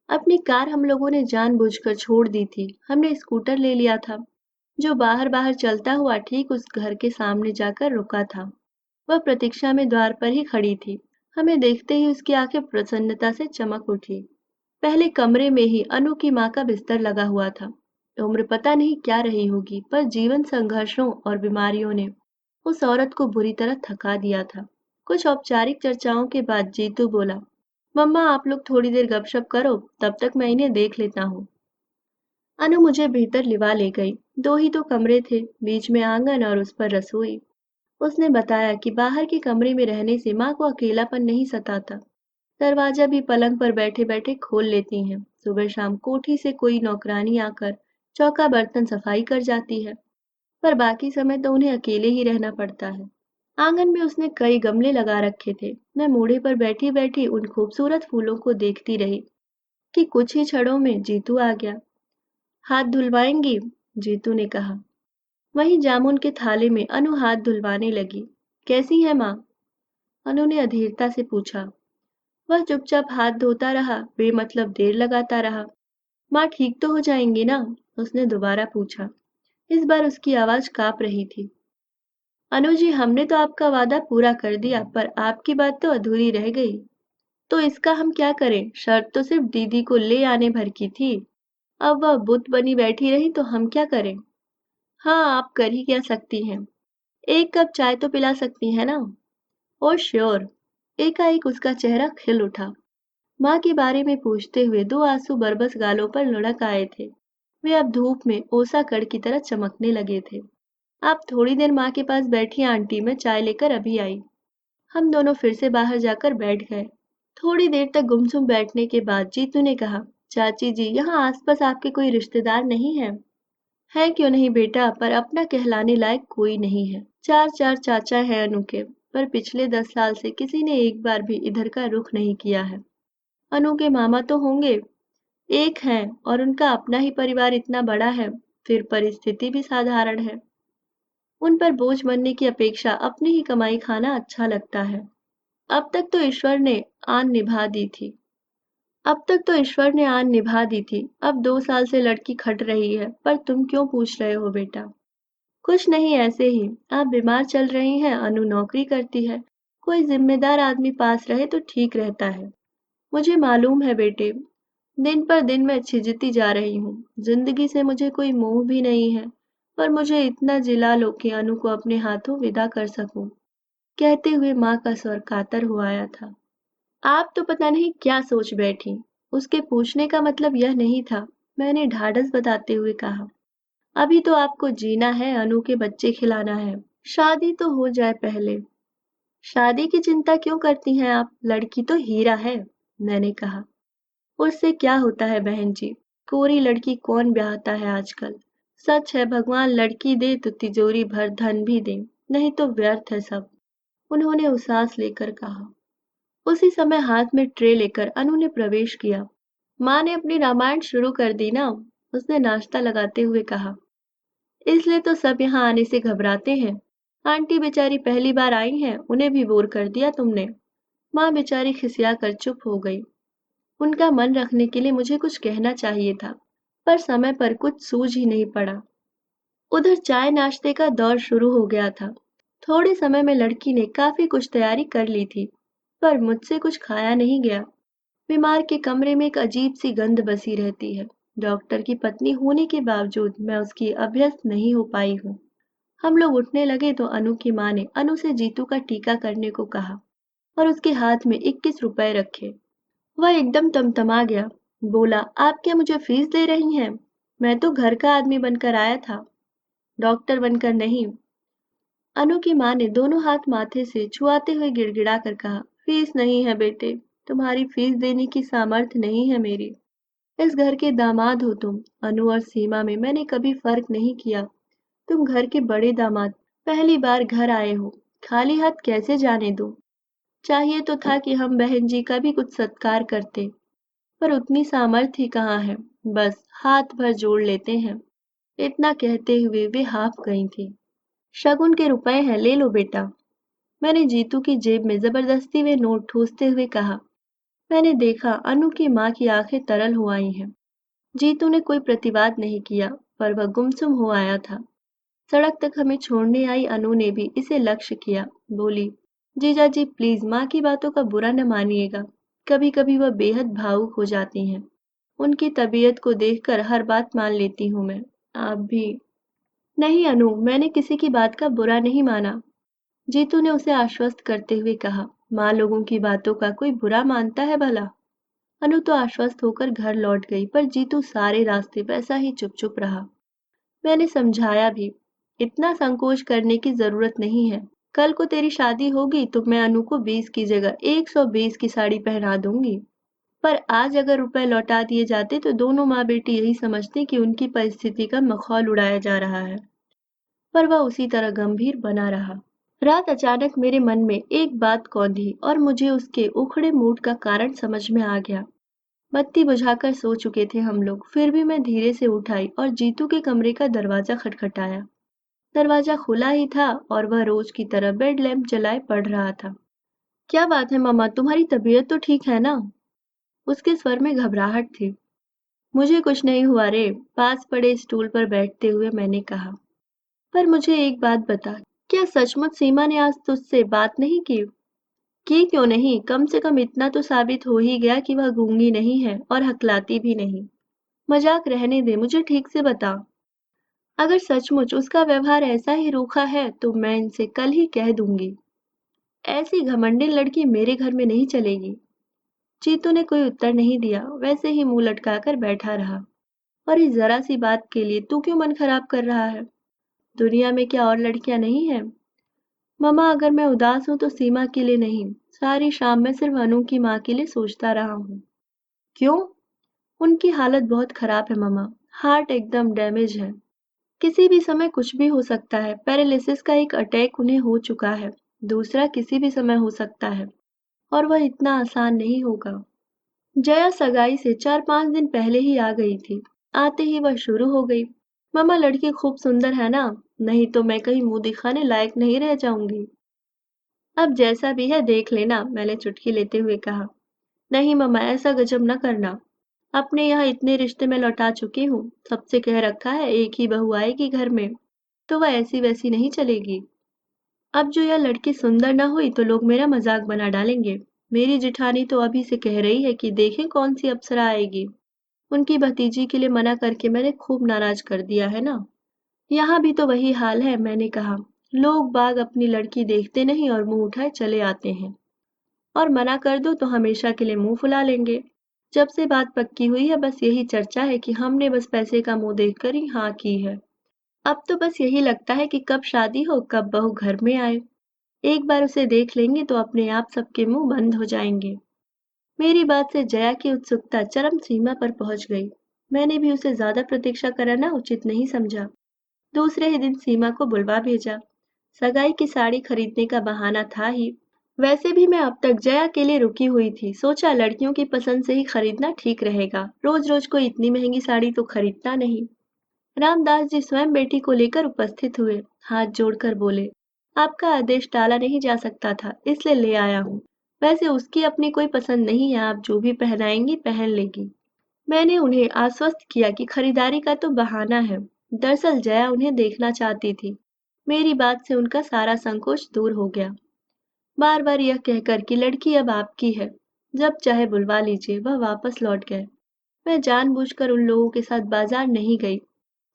अपनी कार हम लोगों ने जानबूझकर छोड़ दी थी। हमने स्कूटर ले लिया था, जो बाहर बाहर चलता हुआ ठीक उस घर के सामने जाकर रुका था। वह प्रतीक्षा में द्वार पर ही खड़ी थी। हमें देखते ही उसकी आंखें प्रसन्नता से चमक उठी। पहले कमरे में ही अनु की माँ का बिस्तर लगा हुआ था। उम्र पता नहीं क्या रही होगी, पर जीवन संघर्षों और बीमारियों ने उस औरत को बुरी तरह थका दिया था। कुछ औपचारिक चर्चाओं के बाद जीतू बोला, मम्मा आप लोग थोड़ी देर गपशप करो, तब तक मैं इन्हें देख लेता हूँ। अनु मुझे भीतर लिवा ले गई। दो ही तो कमरे थे, बीच में आंगन और उस पर रसोई। उसने बताया कि बाहर के कमरे में रहने से माँ को अकेलापन नहीं सताता। दरवाजा भी पलंग पर बैठे बैठे खोल लेती हैं। सुबह शाम कोठी से कोई नौकरानी आकर चौका बर्तन सफाई कर जाती है, पर बाकी समय तो उन्हें अकेले ही रहना पड़ता है। आंगन में उसने कई गमले लगा रखे थे। मैं मूढ़े पर बैठी बैठी उन खूबसूरत फूलों को देखती रही कि कुछ ही क्षणों में जीतू आ गया। हाथ धुलवाएंगी? जीतू ने कहा। वहीं जामुन के थाले में अनु हाथ धुलवाने लगी। कैसी है माँ? अनु ने अधीरता से पूछा। वह चुपचाप हाथ धोता रहा, बेमतलब देर लगाता रहा। माँ ठीक तो हो जाएंगी ना? उसने दोबारा पूछा। इस बार उसकी आवाज कांप रही थी। अनु जी, हमने तो आपका वादा पूरा कर दिया, पर आपकी बात तो अधूरी रह गई। तो इसका हम क्या करें? शर्त तो सिर्फ दीदी को ले आने भर की थी। अब वह बुत बनी बैठी रही तो हम क्या करें? हाँ, आप कर ही क्या सकती हैं? एक कप चाय तो पिला सकती हैं ना? Oh sure. एकाएक उसका चेहरा खिल उठा। माँ के बारे में पूछते हुए दो आंसू बरबस गालों पर लुढ़क आए थे। वे अब धूप में ओसा कड़ की तरह चमकने लगे थे। आप थोड़ी देर माँ के पास बैठी आंटी, मैं चाय लेकर अभी आई। हम दोनों फिर से बाहर जाकर बैठ गए। थोड़ी देर तक गुमसुम बैठने के बाद जीतू ने कहा, चाची जी, यहाँ आसपास आपके कोई रिश्तेदार नहीं है? है क्यों नहीं बेटा, पर अपना कहलाने लायक कोई नहीं है। चार चार चाचा हैं अनु के, पर पिछले 10 साल से किसी ने एक बार भी इधर का रुख नहीं किया है। अनु के मामा तो होंगे, एक हैं, और उनका अपना ही परिवार इतना बड़ा है, फिर परिस्थिति भी साधारण है। उन पर बोझ बनने की अपेक्षा अपनी ही कमाई खाना अच्छा लगता है। अब तक तो ईश्वर ने आन निभा दी थी। अब तक तो ईश्वर ने आन निभा दी थी। अब 2 साल से लड़की खट रही है, पर तुम क्यों पूछ रहे हो बेटा? कुछ नहीं, ऐसे ही। आप बीमार चल रही हैं, अनु नौकरी करती है। कोई जिम्मेदार आदमी पास रहे तो ठीक रहता है। मुझे मालूम है बेटे, दिन पर दिन मैं छिजती जा रही हूँ। जिंदगी से मुझे कोई मोह भी नहीं है, पर मुझे इतना जिला लो कि अनु को अपने हाथों विदा कर सकूं। कहते हुए माँ का स्वर कातर हो आया था। आप तो पता नहीं क्या सोच बैठी। उसके पूछने का मतलब यह नहीं था, मैंने ढाढ़स बताते हुए कहा। अभी तो आपको जीना है, अनु के बच्चे खिलाना है। शादी तो हो जाए पहले। शादी की चिंता क्यों करती हैं आप? लड़की तो हीरा है, मैंने कहा। उससे क्या होता है बहन जी? कोरी लड़की कौन ब्याहता है आजकल? सच है, भगवान लड़की दे तो तिजोरी भर धन भी दे, नहीं तो व्यर्थ है सब, उन्होंने उसास लेकर कहा। उसी समय हाथ में ट्रे लेकर अनु ने प्रवेश किया। माँ ने अपनी रामायण शुरू कर दी ना? उसने नाश्ता लगाते हुए कहा। इसलिए तो सब यहाँ आने से घबराते हैं। आंटी बेचारी पहली बार आई हैं, उन्हें भी बोर कर दिया तुमने। माँ बेचारी खिसिया कर चुप हो गई। उनका मन रखने के लिए मुझे कुछ कहना चाहिए था, पर समय पर कुछ सूझ ही नहीं पड़ा। उधर चाय नाश्ते का दौर शुरू हो गया था। थोड़े समय में लड़की ने काफी कुछ तैयारी कर ली थी, पर मुझसे कुछ खाया नहीं गया। बीमार के कमरे में एक अजीब सी गंध बसी रहती है। डॉक्टर की पत्नी होने के बावजूद मैं उसकी अभ्यस्त नहीं हो पाई हूँ। हम लोग उठने लगे तो अनु की माँ ने अनु से जीतू का टीका करने को कहा और उसके हाथ में 21 रुपए रखे। वह एकदम तमतमा गया। बोला, आप क्या मुझे फीस दे रही हैं? मैं तो घर का आदमी बनकर आया था, डॉक्टर बनकर नहीं। अनु की माँ ने दोनों हाथ माथे से छुआते हुए गिड़गिड़ा कर कहा, फीस नहीं है बेटे, तुम्हारी फीस देने की सामर्थ्य नहीं है मेरी। इस घर के दामाद हो तुम। अनु और सीमा में मैंने कभी फर्क नहीं किया। तुम घर के बड़े दामाद, पहली बार घर आए हो, खाली हाथ कैसे जाने दो? चाहिए तो था कि हम बहन जी का भी कुछ सत्कार करते, पर उतनी सामर्थ्य ही कहाँ है। बस हाथ भर जोड़ लेते हैं। इतना कहते हुए वे हाँफ गई थी। शगुन के रुपए हैं, ले लो बेटा, मैंने जीतू की जेब में जबरदस्ती वे नोट ठूसते हुए कहा। मैंने देखा अनु की माँ की आंखें तरल हो आई हैं। जीतू ने कोई प्रतिवाद नहीं किया, पर वह गुमसुम हो आया था। सड़क तक हमें छोड़ने आई अनु ने भी इसे लक्ष्य किया। बोली, जीजा जी प्लीज माँ की बातों का बुरा न मानिएगा, कभी कभी वह बेहद भावुक हो जाती हैं। उनकी तबीयत को देखकर हर बात मान लेती हूँ मैं। आप भी। नहीं अनु, मैंने किसी की बात का बुरा नहीं माना। जीतू ने उसे आश्वस्त करते हुए कहा। माँ लोगों की बातों का कोई बुरा मानता है भला? अनु तो आश्वस्त होकर घर लौट गई, पर जीतू सारे रास्ते वैसा ही चुप चुप रहा। मैंने समझाया भी, इतना संकोच करने की जरूरत नहीं है। कल को तेरी शादी होगी तो मैं अनु को 20 की जगह 120 की साड़ी पहना दूंगी। पर आज अगर रुपए लौटा दिए जाते तो दोनों माँ बेटी यही समझते कि उनकी परिस्थिति का मखौल उड़ाया जा रहा है। पर वह उसी तरह गंभीर बना रहा। रात अचानक मेरे मन में एक बात कौंधी और मुझे उसके उखड़े मूड का कारण समझ में आ गया। बत्ती बुझाकर सो चुके थे हम लोग, फिर भी मैं धीरे से उठाई और जीतू के कमरे का दरवाजा खटखटाया। दरवाजा खुला ही था और वह रोज की तरह बेड लैंप जलाए पढ़ रहा था। क्या बात है मम्मा, तुम्हारी तबीयत तो ठीक है ना? उसके स्वर में घबराहट थी। मुझे कुछ नहीं हुआ रे, पास पड़े स्टूल पर बैठते हुए मैंने कहा। पर मुझे एक बात बता, क्या सचमुच सीमा ने आज तुझसे बात नहीं की? की क्यों नहीं, कम से कम इतना तो साबित हो ही गया कि वह गूंगी नहीं है और हकलाती भी नहीं। मजाक रहने दे, मुझे ठीक से बता। अगर सचमुच उसका व्यवहार ऐसा ही रूखा है तो मैं इनसे कल ही कह दूंगी। ऐसी घमंडिन लड़की मेरे घर में नहीं चलेगी। चीतू ने कोई उत्तर नहीं दिया, वैसे ही मुंह लटकाकर बैठा रहा। और इस जरा सी बात के लिए तू क्यों मन खराब कर रहा है? दुनिया में क्या और लड़कियां नहीं हैं? मम्मा, अगर मैं उदास हूं तो सीमा के लिए नहीं, सारी शाम मैं सिर्फ अनु की माँ के लिए सोचता रहा हूँ। क्यों? उनकी हालत बहुत खराब है मम्मा, हार्ट एकदम डैमेज है। किसी भी समय कुछ भी हो सकता है, पैरालिसिस का एक अटैक उन्हें हो चुका है, दूसरा किसी भी समय हो सकता है, और वह इतना आसान नहीं होगा। जया सगाई से 4-5 दिन पहले ही आ गई थी। आते ही वह शुरू हो गई। मम्मा, लड़की खूब सुंदर है ना? नहीं तो मैं कहीं मुंह दिखाने लायक नहीं रह जाऊंगी। अब जैसा भी है देख लेना, मैंने चुटकी लेते हुए कहा। नहीं मम्मा, ऐसा गजब न करना। अपने यहाँ इतने रिश्ते में लौटा चुकी हूँ, सबसे कह रखा है एक ही बहू आएगी घर में, तो वह ऐसी वैसी नहीं चलेगी। अब जो यह लड़की सुंदर न हुई तो लोग मेरा मजाक बना डालेंगे। मेरी जिठानी तो अभी से कह रही है कि देखें कौन सी अप्सरा आएगी। उनकी भतीजी के लिए मना करके मैंने खूब नाराज कर दिया है ना। यहाँ भी तो वही हाल है, मैंने कहा। लोग बाग अपनी लड़की देखते नहीं और मुंह उठाए चले आते हैं, और मना कर दो तो हमेशा के लिए मुंह फुला लेंगे। जब से बात पक्की हुई है बस यही चर्चा है कि हमने बस पैसे का मुंह देखकर ही हाँ की है। अब तो बस यही लगता है कि कब शादी हो, कब बहू घर में आए। एक बार उसे देख लेंगे तो अपने आप सबके मुंह बंद हो जाएंगे। मेरी बात से जया की उत्सुकता चरम सीमा पर पहुंच गई। मैंने भी उसे ज्यादा प्रतीक्षा कराना उचित नहीं समझा। दूसरे ही दिन सीमा को बुलवा भेजा। सगाई की साड़ी खरीदने का बहाना था ही। वैसे भी मैं अब तक जया के लिए रुकी हुई थी, सोचा लड़कियों की पसंद से ही खरीदना ठीक रहेगा, रोज रोज कोई इतनी महंगी साड़ी तो खरीदता नहीं। रामदास जी स्वयं बेटी को लेकर उपस्थित हुए, हाथ जोड़कर बोले, आपका आदेश टाला नहीं जा सकता था, इसलिए ले आया हूँ। वैसे उसकी अपनी कोई पसंद नहीं है, आप जो भी पहनाएंगी पहन लेगी। मैंने उन्हें आश्वस्त किया कि खरीदारी का तो बहाना है। दरअसल जया उन्हें देखना चाहती थी। मेरी बात से उनका सारा संकोच दूर हो गया। बार बार यह कहकर कि लड़की अब आपकी है, जब चाहे बुलवा लीजिए, वह वापस लौट गए। मैं जानबूझकर उन लोगों के साथ बाजार नहीं गई।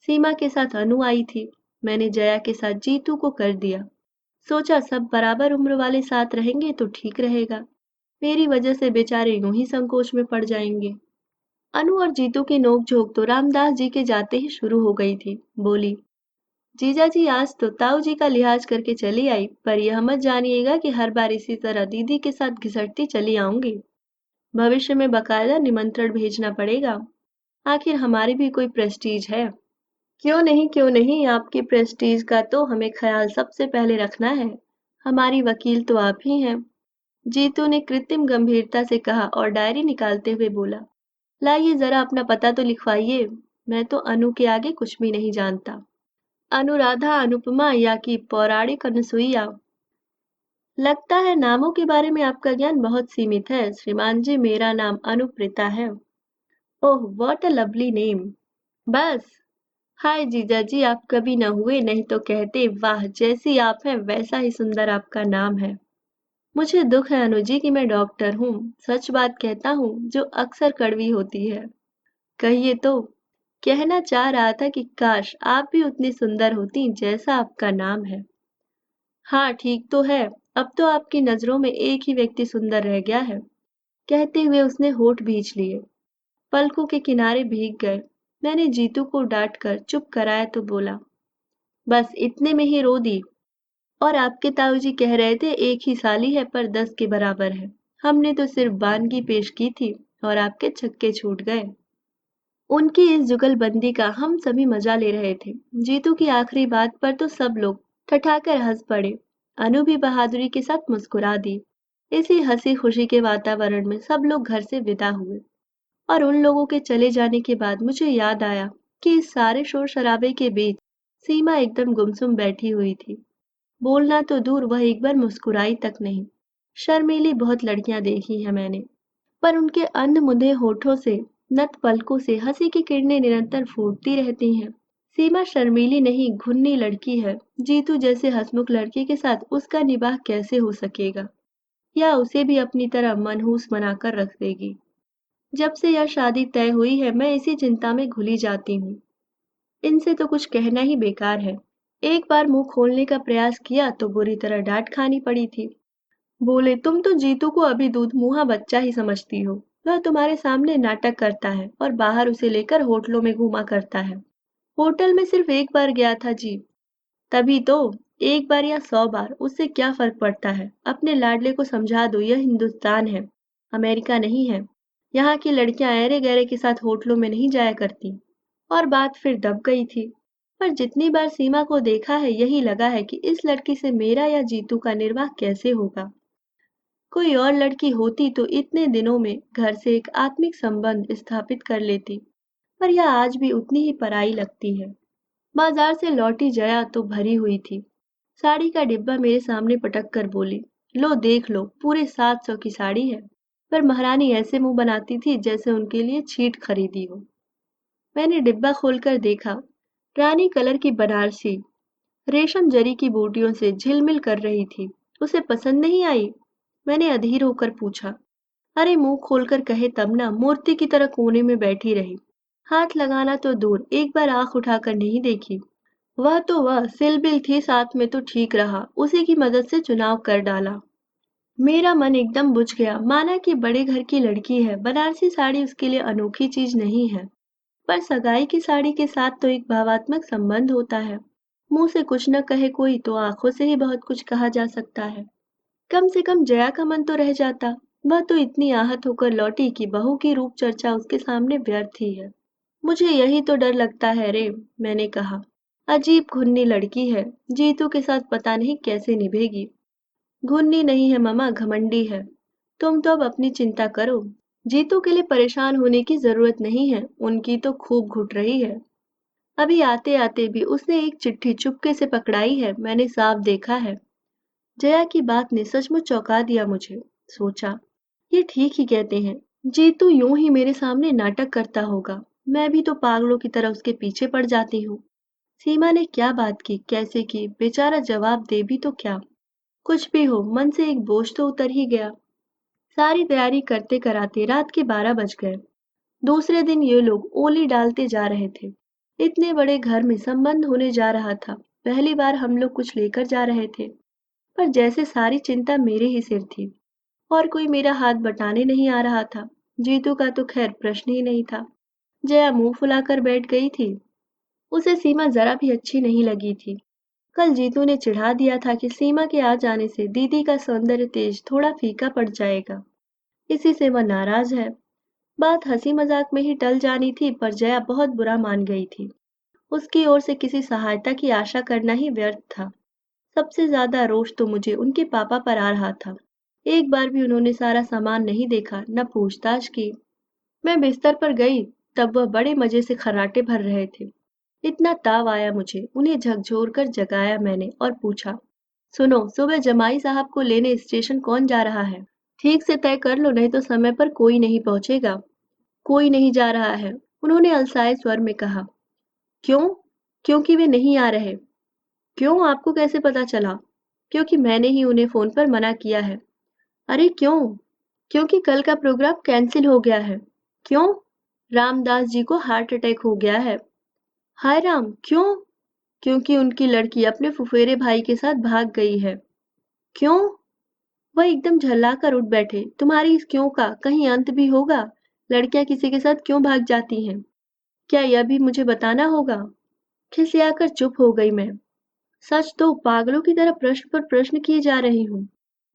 सीमा के साथ अनु आई थी। मैंने जया के साथ जीतू को कर दिया। सोचा सब बराबर उम्र वाले साथ रहेंगे तो ठीक रहेगा। मेरी वजह से बेचारे यूं ही संकोच में पड़ जाएंगे। अनु और जीतू की नोक-झोंक तो रामदास जी के जाते ही शुरू हो गई थी। बोली, जीजा जी आज तो ताऊ जी का लिहाज करके चली आई, पर यह मत जानिएगा कि हर बार इसी तरह दीदी के साथ घिसटती चली आऊंगी। भविष्य में बकायदा निमंत्रण भेजना पड़ेगा। आखिर हमारी भी कोई प्रेस्टीज है। क्यों नहीं, आपकी प्रेस्टीज का तो हमें ख्याल सबसे पहले रखना है। हमारी वकील तो आप ही हैं। जीतू ने कृत्रिम गंभीरता से कहा और डायरी निकालते हुए बोला, लाइए जरा अपना पता तो लिखवाइए। मैं तो अनु के आगे कुछ भी नहीं जानता। अनुराधा, अनुपमा या कि पौराणिक अनुसुईया? लगता है नामों के बारे में आपका ज्ञान बहुत सीमित है। श्रीमान जी, मेरा नाम अनुप्रिता है। ओह, व्हाट अ लवली नेम। बस। हाय जीजा जी, आप कभी न हुए, नहीं तो कहते वाह जैसी आप हैं वैसा ही सुंदर आपका नाम है। मुझे दुख है अनु जी कि मैं डॉक्टर हूँ, सच बात कहता हूँ जो अक्सर कड़वी होती है। कहिए तो। कहना चाह रहा था कि काश आप भी उतनी सुंदर होती जैसा आपका नाम है। हाँ ठीक तो है। अब तो आपकी नजरों में एक ही व्यक्ति सुंदर रह गया है। कहते हुए उसने होठ भींच लिए। पलकों के किनारे भीग गए। मैंने जीतू को डांट कर चुप कराया तो बोला, बस इतने में ही रो दी। और आपके ताऊजी कह रहे थे एक ही साली है पर 10 के बराबर है। हमने तो सिर्फ बानगी पेश की थी और आपके छक्के छूट गए। उनकी इस जुगलबंदी का हम सभी मजा ले रहे थे। जीतू की आखिरी बात पर तो सब लोग ठठाकर हंस पड़े। अनु भी बहादुरी के साथ मुस्कुरा दी। इसी हंसी खुशी के वातावरण में सब लोग घर से विदा हुए। और उन लोगों के चले जाने के बाद मुझे याद आया कि इस सारे शोर शराबे के बीच सीमा एकदम गुमसुम बैठी हुई थी। बोलना तो दूर, वह एक बार मुस्कुराई तक नहीं। शर्मीली बहुत लड़कियां देखी हैं मैंने, पर उनके अनमुंदे होठों से, नत पलकों से हंसी की किरणें निरंतर फूटती रहती हैं। सीमा शर्मीली नहीं, घुन्नी लड़की है। जीतू जैसे हंसमुख लड़के के साथ उसका निबाह कैसे हो सकेगा, या उसे भी अपनी तरह मनहूस बनाकर रख देगी। जब से यह शादी तय हुई है मैं इसी चिंता में घुली जाती हूँ। इनसे तो कुछ कहना ही बेकार है। एक बार मुंह खोलने का प्रयास किया तो बुरी तरह डांट खानी पड़ी थी। बोले, तुम तो जीतू को अभी दूध मुहा बच्चा ही समझती हो। वह तुम्हारे सामने नाटक करता है और बाहर उसे लेकर होटलों में घूमा करता है। होटल में सिर्फ एक बार गया था जी। तभी तो। एक बार या 100 बार, उससे क्या फर्क पड़ता है। अपने लाडले को समझा दो यह हिंदुस्तान है, अमेरिका नहीं है। यहाँ की लड़कियां ऐरे गैरे के साथ होटलों में नहीं जाया करती। और बात फिर दब गई थी। पर जितनी बार सीमा को देखा है यही लगा है कि इस लड़की से मेरा या जीतू का निर्वाह कैसे होगा। कोई और लड़की होती तो इतने दिनों में घर से एक आत्मिक संबंध स्थापित कर लेती, पर यह आज भी उतनी ही पराई लगती है। बाजार से लौटी जया तो भरी हुई थी। साड़ी का डिब्बा मेरे सामने पटक कर बोली, लो देख लो, पूरे 700 की साड़ी है। पर महारानी ऐसे मुंह बनाती थी जैसे उनके लिए छीट खरीदी हो। मैंने डिब्बा खोलकर देखा। रानी कलर की बनारसी रेशम जरी की बूटियों से झिलमिल कर रही थी। उसे पसंद नहीं आई? मैंने अधीर होकर पूछा। अरे मुंह खोलकर कहे तब ना, मूर्ति की तरह कोने में बैठी रही। हाथ लगाना तो दूर, एक बार आंख उठाकर नहीं देखी। वह तो वह सिलबिल थी साथ में तो ठीक रहा, उसी की मदद से चुनाव कर डाला। मेरा मन एकदम बुझ गया। माना कि बड़े घर की लड़की है, बनारसी साड़ी उसके लिए अनोखी चीज नहीं है। पर सगाई की साड़ी के साथ तो एक भावात्मक संबंध होता है। मुंह से कुछ न कहे कोई तो आंखों से ही बहुत कुछ कहा जा सकता है। कम से कम जया का मन तो रह जाता। वह तो इतनी आहत होकर लौटी कि बहू की रूप चर्चा उसके सामने व्यर्थ ही है। मुझे यही तो डर लगता है रे, मैंने कहा। अजीब घुन्नी लड़की है, जीतू के साथ पता नहीं कैसे निभेगी। घुन्नी नहीं है ममा, घमंडी है। तुम तो अब अपनी चिंता करो। जीतू के लिए परेशान होने की जरूरत नहीं है, उनकी तो खूब घुट रही है। अभी आते आते भी उसने एक चिट्ठी चुपके से पकड़ाई है, मैंने साफ देखा है। जया की बात ने सचमुच चौंका दिया मुझे। सोचा, ये ठीक ही कहते हैं। जीतू यूं ही मेरे सामने नाटक करता होगा, मैं भी तो पागलों की तरह उसके पीछे पड़ जाती हूँ। सीमा ने क्या बात की, कैसे की, बेचारा जवाब दे भी तो क्या। कुछ भी हो, मन से एक बोझ तो उतर ही गया। सारी तैयारी करते कराते रात के 12 बज गए। दूसरे दिन ये लोग ओली डालते जा रहे थे। इतने बड़े घर में संबंध होने जा रहा था। पहली बार हम लोग कुछ लेकर जा रहे थे, पर जैसे सारी चिंता मेरे ही सिर थी और कोई मेरा हाथ बटाने नहीं आ रहा था। जीतू का तो खैर प्रश्न ही नहीं था। जया मुंह फुलाकर बैठ गई थी। उसे सीमा जरा भी अच्छी नहीं लगी थी। कल जीतू ने चिढ़ा दिया था कि सीमा के आ जाने से दीदी का सौंदर्य तेज थोड़ा फीका पड़ जाएगा। इसी से वह नाराज है। बात हंसी मजाक में ही टल जानी थी, पर जया बहुत बुरा मान गई थी। उसकी ओर से किसी सहायता की आशा करना ही व्यर्थ था। सबसे ज्यादा रोष तो मुझे उनके पापा पर आ रहा था। एक बार भी उन्होंने सारा सामान नहीं देखा, न पूछताछ की। मैं बिस्तर पर गई तब वह बड़े मजे से खर्राटे भर रहे थे। इतना ताव आया मुझे, उन्हें झकझोर कर जगाया मैंने और पूछा, सुनो, सुबह जमाई साहब को लेने स्टेशन कौन जा रहा है? ठीक से तय कर लो, नहीं तो समय पर कोई नहीं पहुंचेगा। कोई नहीं जा रहा है, उन्होंने अलसाए स्वर में कहा। क्यों? क्योंकि वे नहीं आ रहे। क्यों, आपको कैसे पता चला? क्योंकि मैंने ही उन्हें फोन पर मना किया है। अरे क्यों? क्योंकि कल का प्रोग्राम कैंसिल हो गया है। क्यों? रामदास जी को हार्ट अटैक हो गया है। हाय राम, क्यों? क्योंकि उनकी लड़की अपने फुफेरे भाई के साथ भाग गई है। क्यों? वह एकदम झल्लाकर उठ बैठे। तुम्हारी इस क्यों का कहीं अंत भी होगा? लड़कियां किसी के साथ क्यों भाग जाती हैं? क्या यह भी मुझे बताना होगा? खिसियाकर चुप हो गई मैं। सच तो पागलों की तरह प्रश्न पर प्रश्न किए जा रही हूँ।